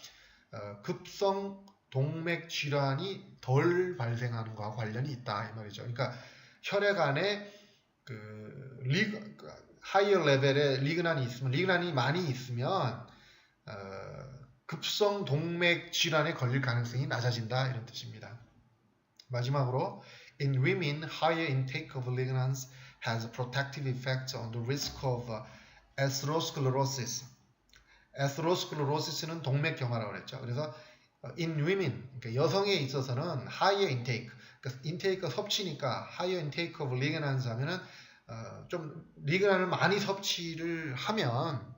급성 동맥 질환이 덜 발생하는 것과 관련이 있다 이 말이죠. 그러니까 혈액 안에 하이어 레벨의 리그난이 많이 있으면 급성 동맥 질환에 걸릴 가능성이 낮아진다 이런 뜻입니다. 마지막으로 in women, higher intake of ligands has protective effects on the risk of atherosclerosis. atherosclerosis는 동맥경화라고 그랬죠. 그래서 in women, 그러니까 여성에 있어서는 higher intake, 그러니까 intake가 섭취니까 higher intake of ligands 하면은 좀 리그난을 많이 섭취를 하면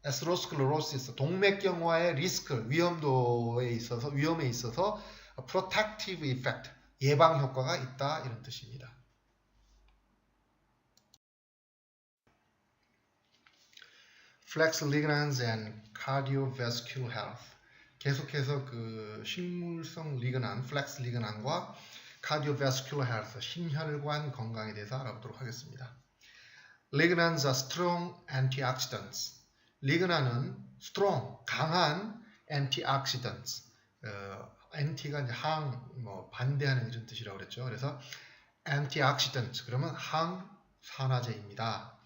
atherosclerosis, 동맥경화의 리스크, 위험에 있어서 protective effect, 예방 효과가 있다 이런 뜻입니다. flex ligands and cardiovascular health. 계속해서 그 식물성 리그난, 플렉스 리그난과 cardiovascular health, 심혈관 건강에 대해서 알아보도록 하겠습니다. Lignans are strong antioxidants. 리그난은 strong, 강한 antioxidants. anti가 이제 반대하는 이런 뜻이라고 그랬죠. 그래서 antioxidants 그러면 항산화제입니다.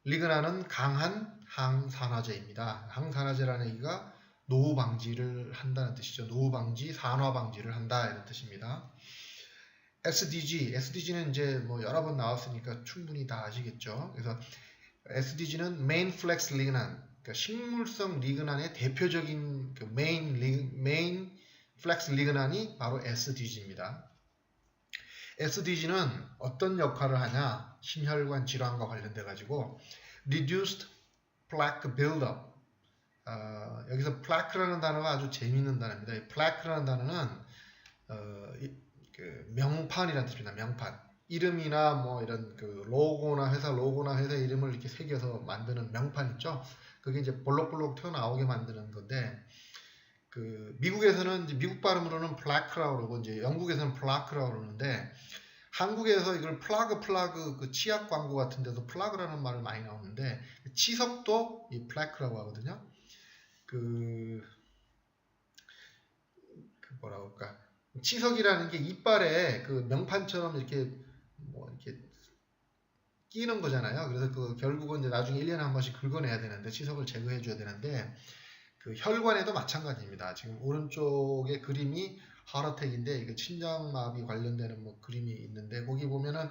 리그난은 강한 항산화제입니다. 항산화제라는 얘기가 노후 방지를 한다는 뜻이죠. 노후 방지, 산화 방지를 한다 이런 뜻입니다. SDG는 이제 여러 번 나왔으니까 충분히 다 아시겠죠. 그래서 SDG는 main flex lignan, 그러니까 식물성 리그난의 대표적인 그 main flex lignan이 바로 SDG입니다. SDG는 어떤 역할을 하냐? 심혈관 질환과 관련돼 가지고 reduced plaque buildup. 여기서 plaque라는 단어가 아주 재미있는 단어입니다. plaque라는 단어는 그 명판이라는 뜻입니다. 명판. 이름이나 이런 그 로고나 회사 이름을 이렇게 새겨서 만드는 명판 있죠. 그게 이제 볼록볼록 튀어나오게 만드는 건데, 그 미국에서는 이제 미국 발음으로는 plaque라고 그러고 이제 영국에서는 plaque라고 그러는데, 한국에서 이걸 플라그 그 치약 광고 같은 데도 플라그라는 말을 많이 나오는데, 치석도 이 plaque라고 하거든요. 뭐라고 할까? 치석이라는 게 이빨에 그 명판처럼 이렇게 끼는 거잖아요. 그래서 결국은 이제 나중에 1년에 한 번씩 긁어내야 되는데, 치석을 제거해 줘야 되는데, 그 혈관에도 마찬가지입니다. 지금 오른쪽에 그림이 하르텍인데, 이게 심장마비 관련되는 그림이 있는데, 거기 보면은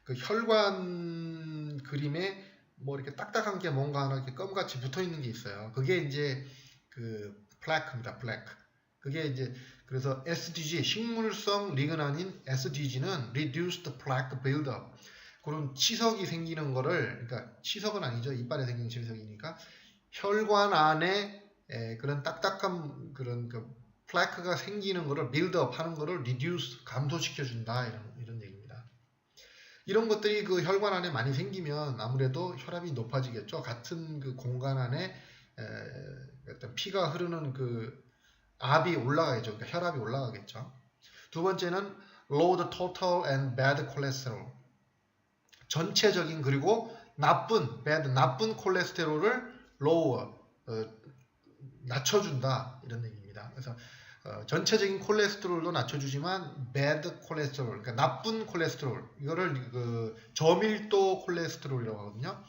그 혈관 그림에 이렇게 딱딱한 게 뭔가 하나 이렇게 껌같이 붙어 있는 게 있어요. 그게 이제 그 플래크입니다. 플래크. 그게 이제 그래서 SDG, 식물성 리그난인 SDG는 reduced plaque buildup. 그런 치석이 생기는 거를, 그러니까 치석은 아니죠. 이빨에 생기는 치석이니까 혈관 안에 그런 딱딱한 그런 플래크가 생기는 거를 buildup 하는 거를 reduce, 감소시켜 준다 이런 얘기입니다. 이런 것들이 그 혈관 안에 많이 생기면 아무래도 혈압이 높아지겠죠. 같은 그 공간 안에 어떤 피가 흐르는 그 압이 올라가겠죠. 그러니까 혈압이 올라가겠죠. 두 번째는 low the total and bad cholesterol. 전체적인 그리고 나쁜 콜레스테롤을 lower, 낮춰준다 이런 얘기입니다. 그래서 전체적인 콜레스테롤도 낮춰주지만 bad cholesterol, 그러니까 나쁜 콜레스테롤, 이거를 그 저밀도 콜레스테롤이라고 하거든요.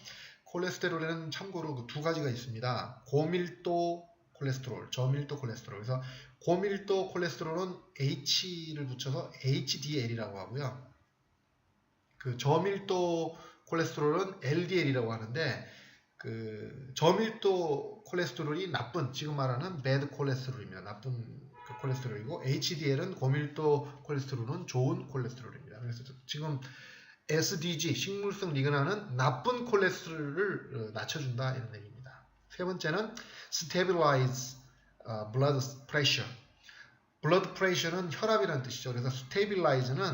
콜레스테롤에는 참고로 두 가지가 있습니다. 고밀도 콜레스테롤, 저밀도 콜레스테롤. 그래서 고밀도 콜레스테롤은 H를 붙여서 HDL이라고 하고요. 그 저밀도 콜레스테롤은 LDL이라고 하는데, 그 저밀도 콜레스테롤이 나쁜, 지금 말하는 bad 콜레스테롤입니다. 나쁜 그 콜레스테롤이고, HDL은 고밀도 콜레스테롤은 좋은 콜레스테롤입니다. 그래서 지금 SDG, 식물성 리그난은 나쁜 콜레스테롤을 낮춰준다 이런 얘기입니다. 세 번째는 stabilize blood pressure. blood pressure는 혈압이라는 뜻이죠. 그래서 stabilize는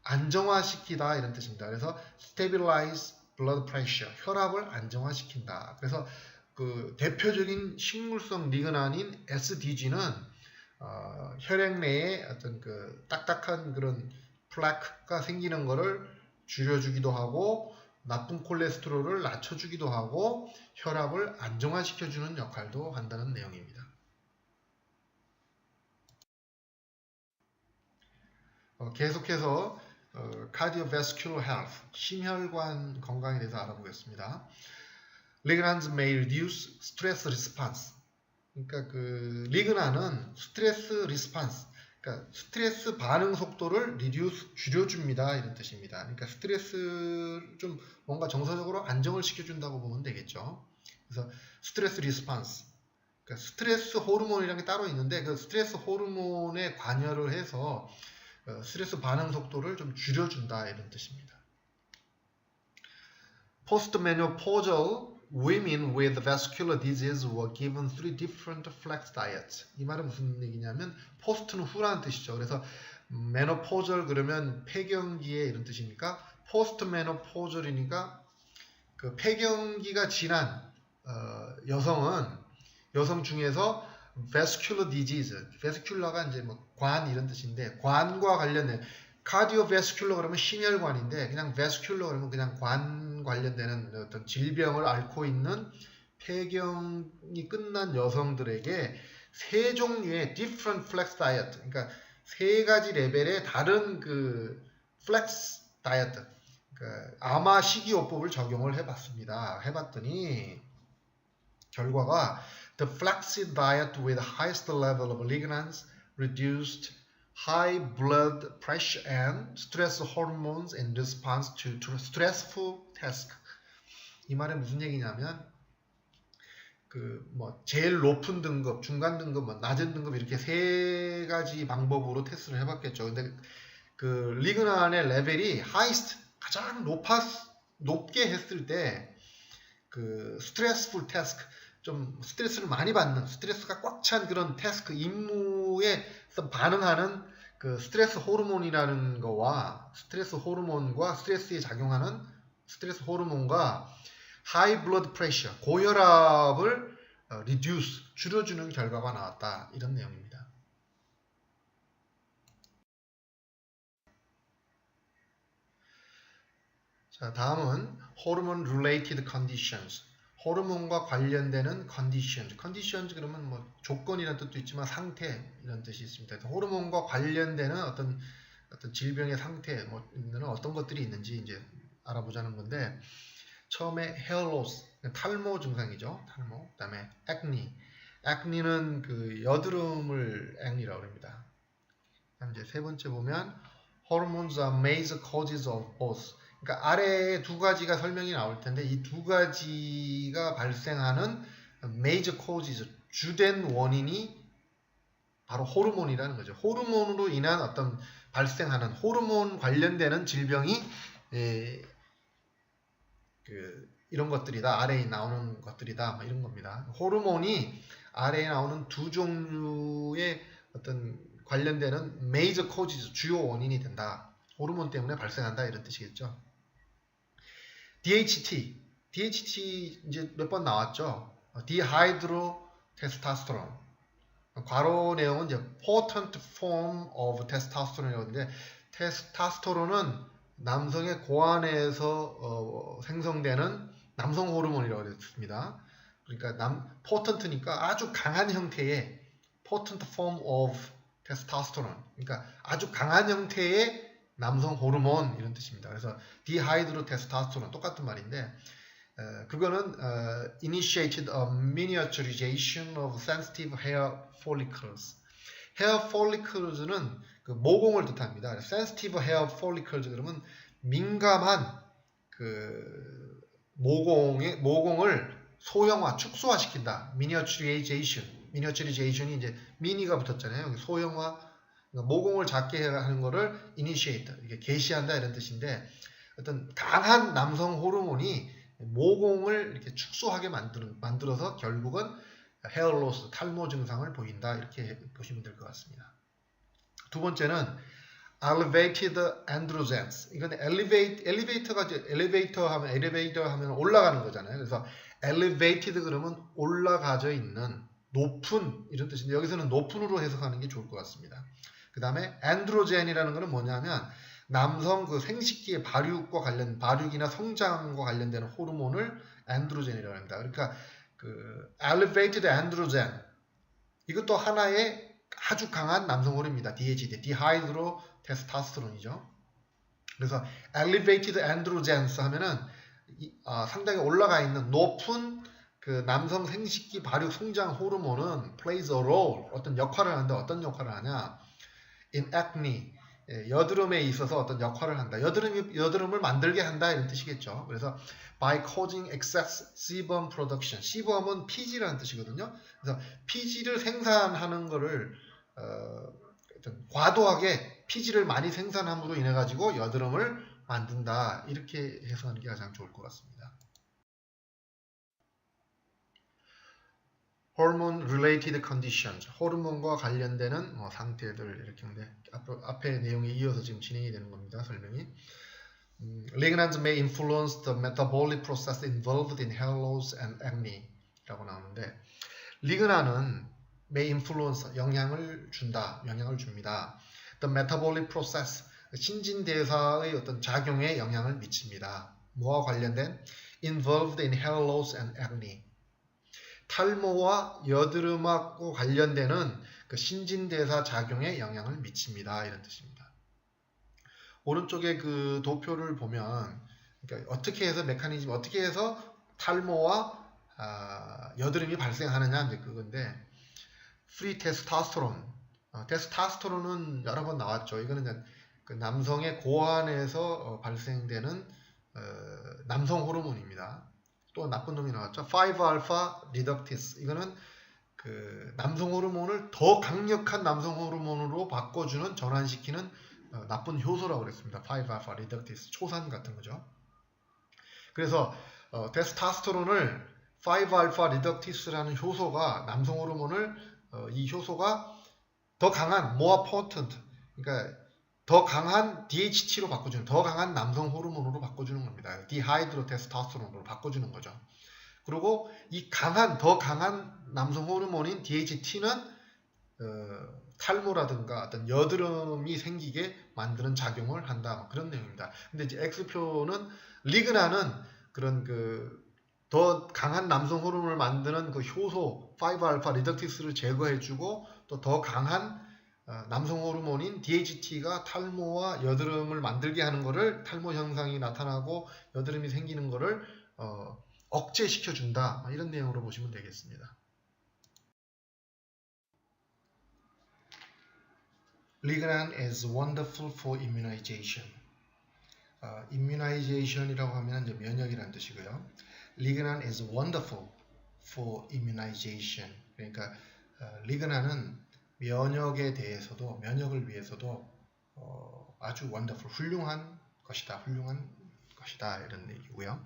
안정화시키다 이런 뜻입니다. 그래서 stabilize blood pressure, 혈압을 안정화시킨다. 그래서 그 대표적인 식물성 리그난인 SDG는 혈액 내에 어떤 그 딱딱한 그런 플래크가 생기는 거를 줄여주기도 하고, 나쁜 콜레스테롤을 낮춰주기도 하고, 혈압을 안정화시켜주는 역할도 한다는 내용입니다. 계속해서 cardiovascular health, 심혈관 건강에 대해서 알아보겠습니다. Lignans may reduce stress response. 그러니까 그 리그난은 스트레스 리스판스, 그러니까 스트레스 반응 속도를 줄여줍니다 이런 뜻입니다. 그러니까 스트레스를 좀 뭔가 정서적으로 안정을 시켜준다고 보면 되겠죠. 그래서 스트레스 리스판스, 그러니까 스트레스 호르몬이라는 게 따로 있는데, 그 스트레스 호르몬에 관여를 해서 스트레스 반응 속도를 좀 줄여준다 이런 뜻입니다. Postmenopausal women with vascular disease were given 3 different flex diets. 이 말은 무슨 얘기냐면 post는 후라는 뜻이죠. 그래서 menopausal 그러면 폐경기에 이런 뜻이니까 postmenopausal이니까 그 폐경기가 지난 여성 중에서 vascular disease, vascular가 이제 뭐 관 이런 뜻인데 관과 관련된 cardiovascular 그러면 심혈관인데 그냥 vascular 그러면 그냥 관 관련되는 어떤 질병을 앓고 있는 폐경이 끝난 여성들에게 세 종류의 different flex diet, 그러니까 세 가지 레벨의 다른 그 flex diet, 그러니까 아마 식이요법을 적용을 해봤습니다. 해봤더니 결과가 the flaxseed diet with highest level of lignans reduced high blood pressure and stress hormones in response to stressful task. 이 말은 무슨 얘기냐면 그 뭐 제일 높은 등급, 중간 등급, 뭐 낮은 등급 이렇게 세 가지 방법으로 테스트를 해봤겠죠. 근데 그 리그난의 레벨이 highest 가장 높게 했을 때 그 stressful task, 좀 스트레스를 많이 받는, 스트레스가 꽉 찬 그런 태스크 임무에 반응하는 그 스트레스 호르몬이라는 거와 스트레스 호르몬과 스트레스에 작용하는 스트레스 호르몬과 high blood pressure, 고혈압을 reduce, 줄여주는 결과가 나왔다. 이런 내용입니다. 자, 다음은 hormone related conditions. 호르몬과 관련되는 conditions 그러면 뭐 조건이라는 뜻도 있지만 상태 이런 뜻이 있습니다. 호르몬과 관련되는 어떤 질병의 상태 뭐는 어떤 것들이 있는지 이제 알아보자는 건데, 처음에 hair loss, 탈모 증상이죠. 탈모. 그다음에 acne는 그 여드름을 acne라고 합니다. 그다음 이제 세 번째 보면 hormones are major causes of both. 그러니까 아래에 두 가지가 설명이 나올 텐데 이 두 가지가 발생하는 major causes, 주된 원인이 바로 호르몬이라는 거죠. 호르몬으로 인한 어떤 발생하는 호르몬 관련되는 질병이 이런 것들이다. 아래에 나오는 것들이다. 뭐 이런 겁니다. 호르몬이 아래에 나오는 두 종류의 어떤 관련되는 major causes, 주요 원인이 된다. 호르몬 때문에 발생한다. 이런 뜻이겠죠. DHT 이제 몇 번 나왔죠. 디하이드로테스토스테론. 괄호 내용은 이제 potent form of testosterone이라고 하는데, 테스토스테론은 남성의 고안에서 생성되는 남성 호르몬이라고 했습니다. 그러니까 potent니까 아주 강한 형태의 potent form of testosterone. 그러니까 아주 강한 형태의 남성 호르몬 이런 뜻입니다. 그래서 디하이드로테스토스테론 똑같은 말인데 그거는 initiated a miniaturization of sensitive hair follicles. hair follicles는 그 모공을 뜻합니다. sensitive hair follicles 그러면 민감한 그 모공을 소형화, 축소화시킨다. miniaturization이 이제 미니가 붙었잖아요. 여기 소형화, 모공을 작게 하는 거를 initiate, 이게 개시한다 이런 뜻인데, 어떤 강한 남성 호르몬이 모공을 이렇게 축소하게 만들어서 결국은 hair loss, 탈모 증상을 보인다. 이렇게 보시면 될 것 같습니다. 두 번째는 elevated androgens. 이건 엘리베이터 하면 올라가는 거잖아요. 그래서 elevated 그러면 올라가져 있는, 높은 이런 뜻인데 여기서는 높은으로 해석하는 게 좋을 것 같습니다. 그 다음에 androgen이라는 것은 뭐냐면 남성 그 생식기의 발육이나 성장과 관련되는 호르몬을 androgen이라고 합니다. 그러니까 그 elevated androgen, 이것도 하나의 아주 강한 남성 호르몬입니다. DHT, 디하이드로테스토스테론이죠. 그래서 elevated androgens 하면은 상당히 올라가 있는 높은 그 남성 생식기 발육 성장 호르몬은 plays a role, 어떤 역할을 하는데 어떤 역할을 하냐? in acne, 여드름에 있어서 어떤 역할을 한다. 여드름을 만들게 한다 이런 뜻이겠죠. 그래서 by causing excess sebum production. sebum은 피지라는 뜻이거든요. 그래서 피지를 생산하는 거를 과도하게 피지를 많이 생산함으로 인해 가지고 여드름을 만든다. 이렇게 해석하는 게 가장 좋을 것 같습니다. hormone related conditions, 호르몬과 관련되는 상태들 이렇게 하는데 앞에 내용에 이어서 지금 진행이 되는 겁니다. 설명이. Lignans may influence the metabolic process involved in hair loss and acne. 라고 나오는데, 리그난은 may influence, 영향을 줍니다. The metabolic process, 신진대사의 어떤 작용에 영향을 미칩니다. 뭐와 관련된? Involved in hair loss and acne. 탈모와 여드름하고 관련되는 그 신진대사 작용에 영향을 미칩니다. 이런 뜻입니다. 오른쪽에 그 도표를 보면, 그러니까 어떻게 해서 어떻게 해서 탈모와 여드름이 발생하느냐, 이제 그건데, 프리 테스토스테론. 테스토스테론은 여러 번 나왔죠. 이거는 그 남성의 고환에서 발생되는 남성 호르몬입니다. 또 나쁜 놈이 나왔죠. 5알파 리덕티스. 이거는 그 남성 호르몬을 더 강력한 남성 호르몬으로 바꿔주는, 전환시키는 나쁜 효소라고 그랬습니다. 5알파 리덕티스. 초산 같은 거죠. 그래서 테스토스테론을 5알파 리덕티스라는 효소가, 남성 호르몬을 이 효소가 더 강한 more potent, 그러니까 더 강한 DHT로 바꿔주는, 더 강한 남성 호르몬으로 바꿔주는 겁니다. 디하이드로테스토스테론으로 바꿔주는 거죠. 그리고 이 더 강한 남성 호르몬인 DHT는 탈모라든가 어떤 여드름이 생기게 만드는 작용을 한다. 그런 내용입니다. 근데 이제 X표는 리그난은 그런 더 강한 남성 호르몬을 만드는 그 효소 5알파 리덕티스를 제거해주고, 또 더 강한 남성 호르몬인 DHT가 탈모와 여드름을 만들게 하는 거를, 탈모 현상이 나타나고 여드름이 생기는 거를 억제시켜준다. 이런 내용으로 보시면 되겠습니다. Lignan is wonderful for immunization. immunization이라고 하면 이제 면역이라는 뜻이고요. Lignan is wonderful for immunization. 그러니까 리그난은 면역을 위해서도 아주 wonderful, 훌륭한 것이다 이런 얘기고요.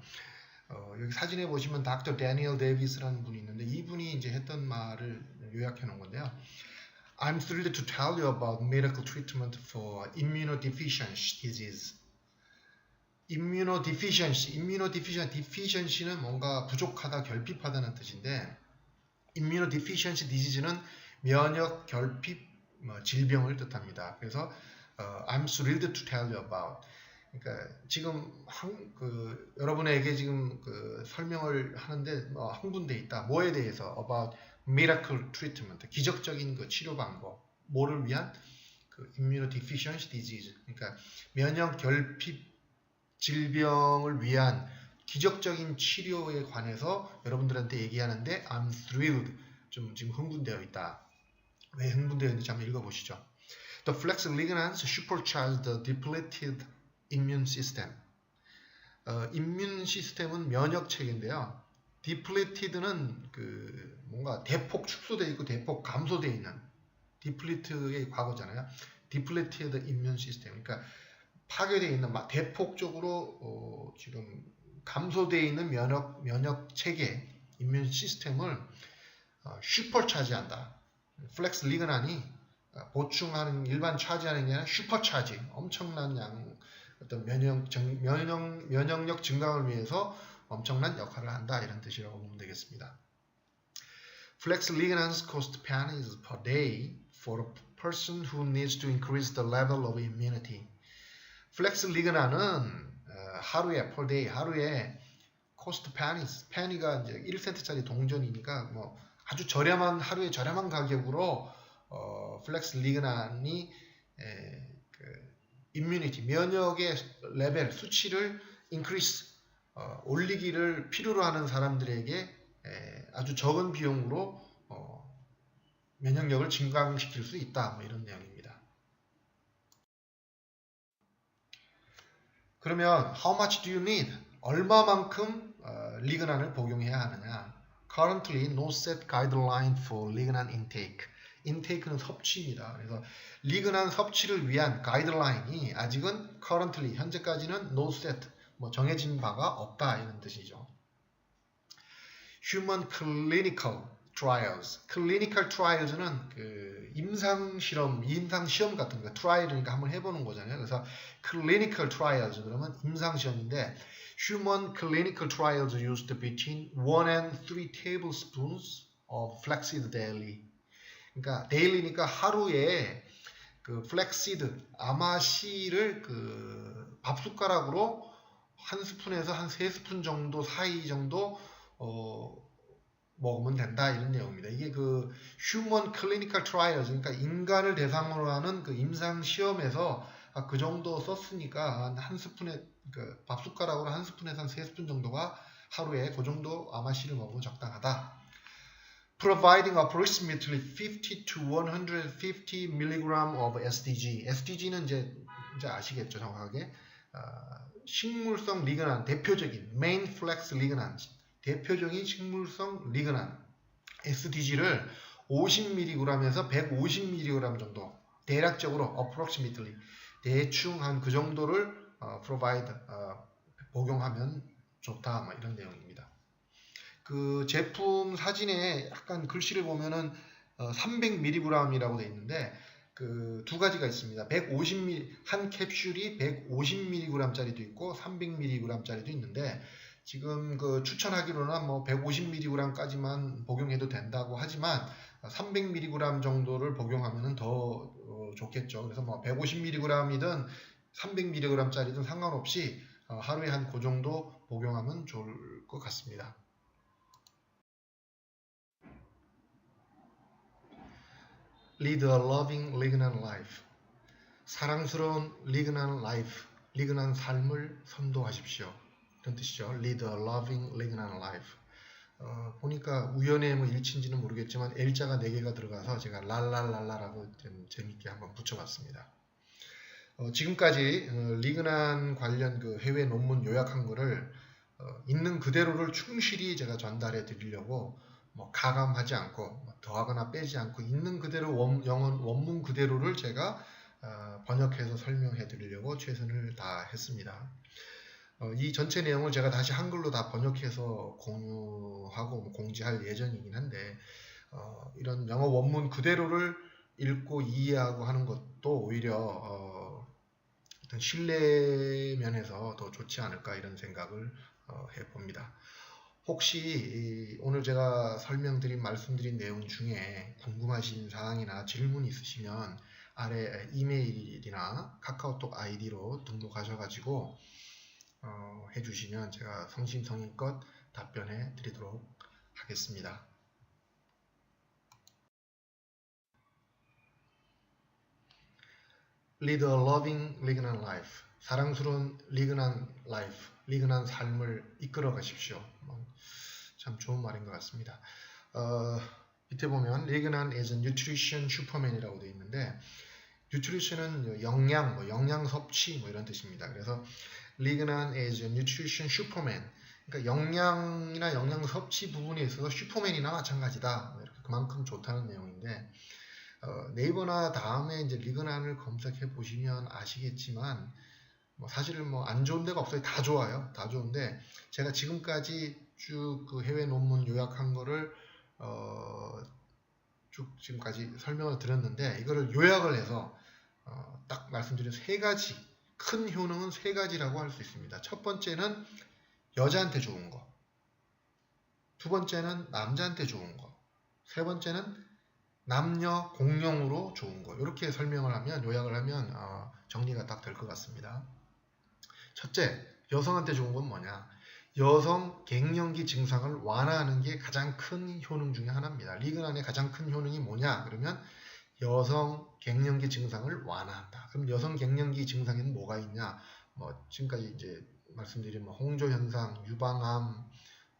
여기 사진에 보시면 닥터 데니얼 데이비스라는 분이 있는데, 이분이 이제 했던 말을 요약해 놓은 건데요. I'm thrilled to tell you about miracle treatment for immunodeficiency disease. deficiency는 뭔가 부족하다, 결핍하다는 뜻인데, immunodeficiency disease는 면역 결핍 질병을 뜻합니다. 그래서 I'm thrilled to tell you about. 그러니까 지금 여러분에게 지금 설명을 하는데 흥분돼 있다. 뭐에 대해서? About miracle treatment, 기적적인 치료 방법. 뭐를 위한? immunodeficiency disease. 그러니까 면역 결핍 질병을 위한 기적적인 치료에 관해서 여러분들한테 얘기하는데, I'm thrilled, 좀 지금 흥분되어 있다. 왜 흥분되어 있는지 한번 읽어보시죠. The flex ligands supercharge the depleted immune system. immune system은 면역 체계인데요. depleted는 뭔가 대폭 축소되어 있고 대폭 감소되어 있는, depleted의 과거잖아요. depleted immune system. 그러니까 파괴되어 있는, 대폭적으로 지금 감소되어 있는 면역 체계, immune 시스템을 슈퍼차지한다. 플렉스 리그난이 보충하는, 일반 차지하는 게 아니라 슈퍼차지, 엄청난 어떤 면역력 증강을 위해서 엄청난 역할을 한다, 이런 뜻이라고 보면 되겠습니다. Flex ligands cost pennies per day for a person who needs to increase the level of immunity. 플렉스 리그난은 하루에 per day, 하루에 cost pennies, penny가 이제 1센트짜리 동전이니까 아주 하루에 저렴한 가격으로 플렉스 리그난이 immunity, 면역의 레벨, 수치를 increase, 올리기를 필요로 하는 사람들에게 아주 적은 비용으로 면역력을 증강시킬 수 있다. 이런 내용입니다. 그러면 how much do you need? 얼마만큼 리그난을 복용해야 하느냐? Currently, no set guideline for lignan intake. intake는 섭취입니다. 그래서 리그난 섭취를 위한 가이드라인이 아직은 currently, 현재까지는 no set, 정해진 바가 없다, 이런 뜻이죠. Human clinical trials. clinical trials는 임상 시험 같은 거, trial이니까 한번 해보는 거잖아요. 그래서 clinical trials 그러면 임상 시험인데, Human clinical trials used between 1 and 3 tablespoons of flaxseed daily. 그러니까 daily니까 하루에 그 flaxseed 아마씨를 그 밥숟가락으로 한 스푼에서 한 3스푼 정도 사이 정도 먹으면 된다 이런 내용입니다. 이게 그 Human Clinical Trials 그러니까 인간을 대상으로 하는 그 임상 시험에서 그 정도 썼으니까 한 스푼에 그 밥숟가락으로 한 스푼에서 한 3스푼 정도가 하루에 그 정도 아마씨를 먹으면 적당하다. Providing approximately 50 to 150 mg of SDG. SDG는 이제 아시겠죠 정확하게. 식물성 리그난 대표적인 main flex lignan 대표적인 식물성 리그난 SDG를 50mg에서 150mg 정도 대략적으로 approximately 대충 한 그 정도를 provide 복용하면 좋다 뭐 이런 내용입니다. 그 제품 사진에 약간 글씨를 보면은 300mg이라고 되어 있는데 그 두 가지가 있습니다. 150mg 한 캡슐이 150mg짜리도 있고 300mg짜리도 있는데 지금 그 추천하기로는 뭐 150mg까지만 복용해도 된다고 하지만 300mg 정도를 복용하면 더 좋겠죠. 그래서 뭐 150mg이든 300mg짜리든 상관없이 하루에 한 그 정도 복용하면 좋을 것 같습니다. Lead a loving lignan life. 사랑스러운 lignan life, lignan 삶을 선도하십시오. 이런 뜻이죠. Lead a loving lignan life. 보니까 우연의 뭐 일치인지는 모르겠지만 L자가 4개가 들어가서 제가 랄랄랄라라고 좀 재밌게 한번 붙여봤습니다. 지금까지 리그난 관련 그 해외 논문 요약한 거를 있는 그대로를 충실히 제가 전달해 드리려고 뭐 가감하지 않고 뭐 더하거나 빼지 않고 있는 그대로 원문 그대로를 제가 번역해서 설명해 드리려고 최선을 다했습니다. 이 전체 내용을 제가 다시 한글로 다 번역해서 공유하고 공지할 예정이긴 한데 이런 영어 원문 그대로를 읽고 이해하고 하는 것도 오히려 어떤 신뢰 면에서 더 좋지 않을까 이런 생각을 해봅니다. 혹시 오늘 제가 설명드린 말씀드린 내용 중에 궁금하신 사항이나 질문이 있으시면 아래 이메일이나 카카오톡 아이디로 등록하셔가지고 해주시면 제가 성심성의껏 답변해 드리도록 하겠습니다. Lead a loving lignan life. 사랑스러운 리그난 라이프, 리그난 삶을 이끌어 가십시오. 참 좋은 말인 것 같습니다. 밑에 보면 리그난 is a nutrition superman이라고 되어 있는데 nutrition은 영양, 영양 섭취 이런 뜻입니다. 그래서 리그난 is a nutrition superman. 그러니까 영양이나 영양 섭취 부분에 있어서 슈퍼맨이나 마찬가지다. 이렇게 그만큼 좋다는 내용인데 네이버나 다음에 이제 리그난을 검색해 보시면 아시겠지만 사실은 뭐 안 좋은 데가 없어요. 다 좋아요. 다 좋은데 제가 지금까지 쭉 그 해외 논문 요약한 거를 쭉 지금까지 설명을 드렸는데 이거를 요약을 해서 딱 말씀드린 3가지 큰 효능은 3가지라고 할 수 있습니다. 첫 번째는 여자한테 좋은 거, 두 번째는 남자한테 좋은 거, 세 번째는 남녀 공용으로 좋은 거. 이렇게 설명을 하면 요약을 하면 정리가 딱 될 것 같습니다. 첫째, 여성한테 좋은 건 뭐냐? 여성 갱년기 증상을 완화하는 게 가장 큰 효능 중에 하나입니다. 리그난의 가장 큰 효능이 뭐냐? 그러면 여성 갱년기 증상을 완화한다. 그럼 여성 갱년기 증상에는 뭐가 있냐? 지금까지 이제 말씀드린 홍조 현상, 유방암,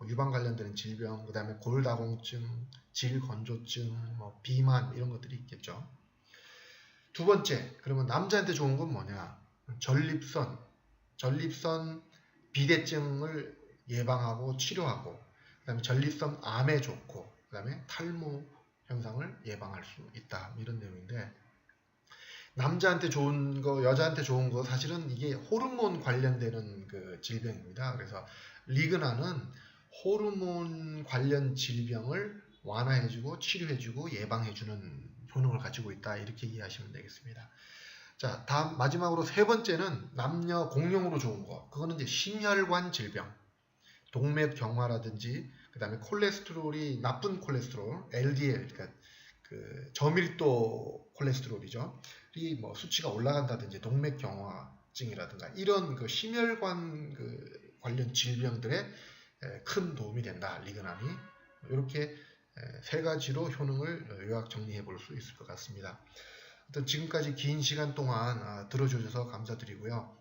유방 관련되는 질병, 그 다음에 골다공증, 질건조증, 비만 이런 것들이 있겠죠. 두 번째, 그러면 남자한테 좋은 건 뭐냐? 전립선 비대증을 예방하고 치료하고, 그 다음에 전립선 암에 좋고, 그 다음에 탈모 현상을 예방할 수 있다. 이런 내용인데, 남자한테 좋은 거, 여자한테 좋은 거, 사실은 이게 호르몬 관련되는 그 질병입니다. 그래서 리그난은 호르몬 관련 질병을 완화해주고 치료해주고 예방해주는 효능을 가지고 있다. 이렇게 이해하시면 되겠습니다. 자, 다음 마지막으로 세 번째는 남녀 공용으로 좋은 거. 그거는 이제 심혈관 질병, 동맥경화라든지 그다음에 콜레스테롤이 나쁜 콜레스테롤, LDL, 그러니까 그 저밀도 콜레스테롤이죠. 이 뭐 수치가 올라간다든지 동맥경화증이라든가 이런 그 심혈관 그 관련 질병들에 큰 도움이 된다. 리그난이 이렇게 세 가지로 효능을 요약 정리해 볼 수 있을 것 같습니다. 지금까지 긴 시간 동안 들어주셔서 감사드리고요.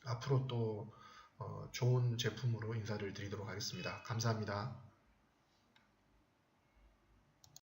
앞으로 또 좋은 제품으로 인사를 드리도록 하겠습니다. 감사합니다.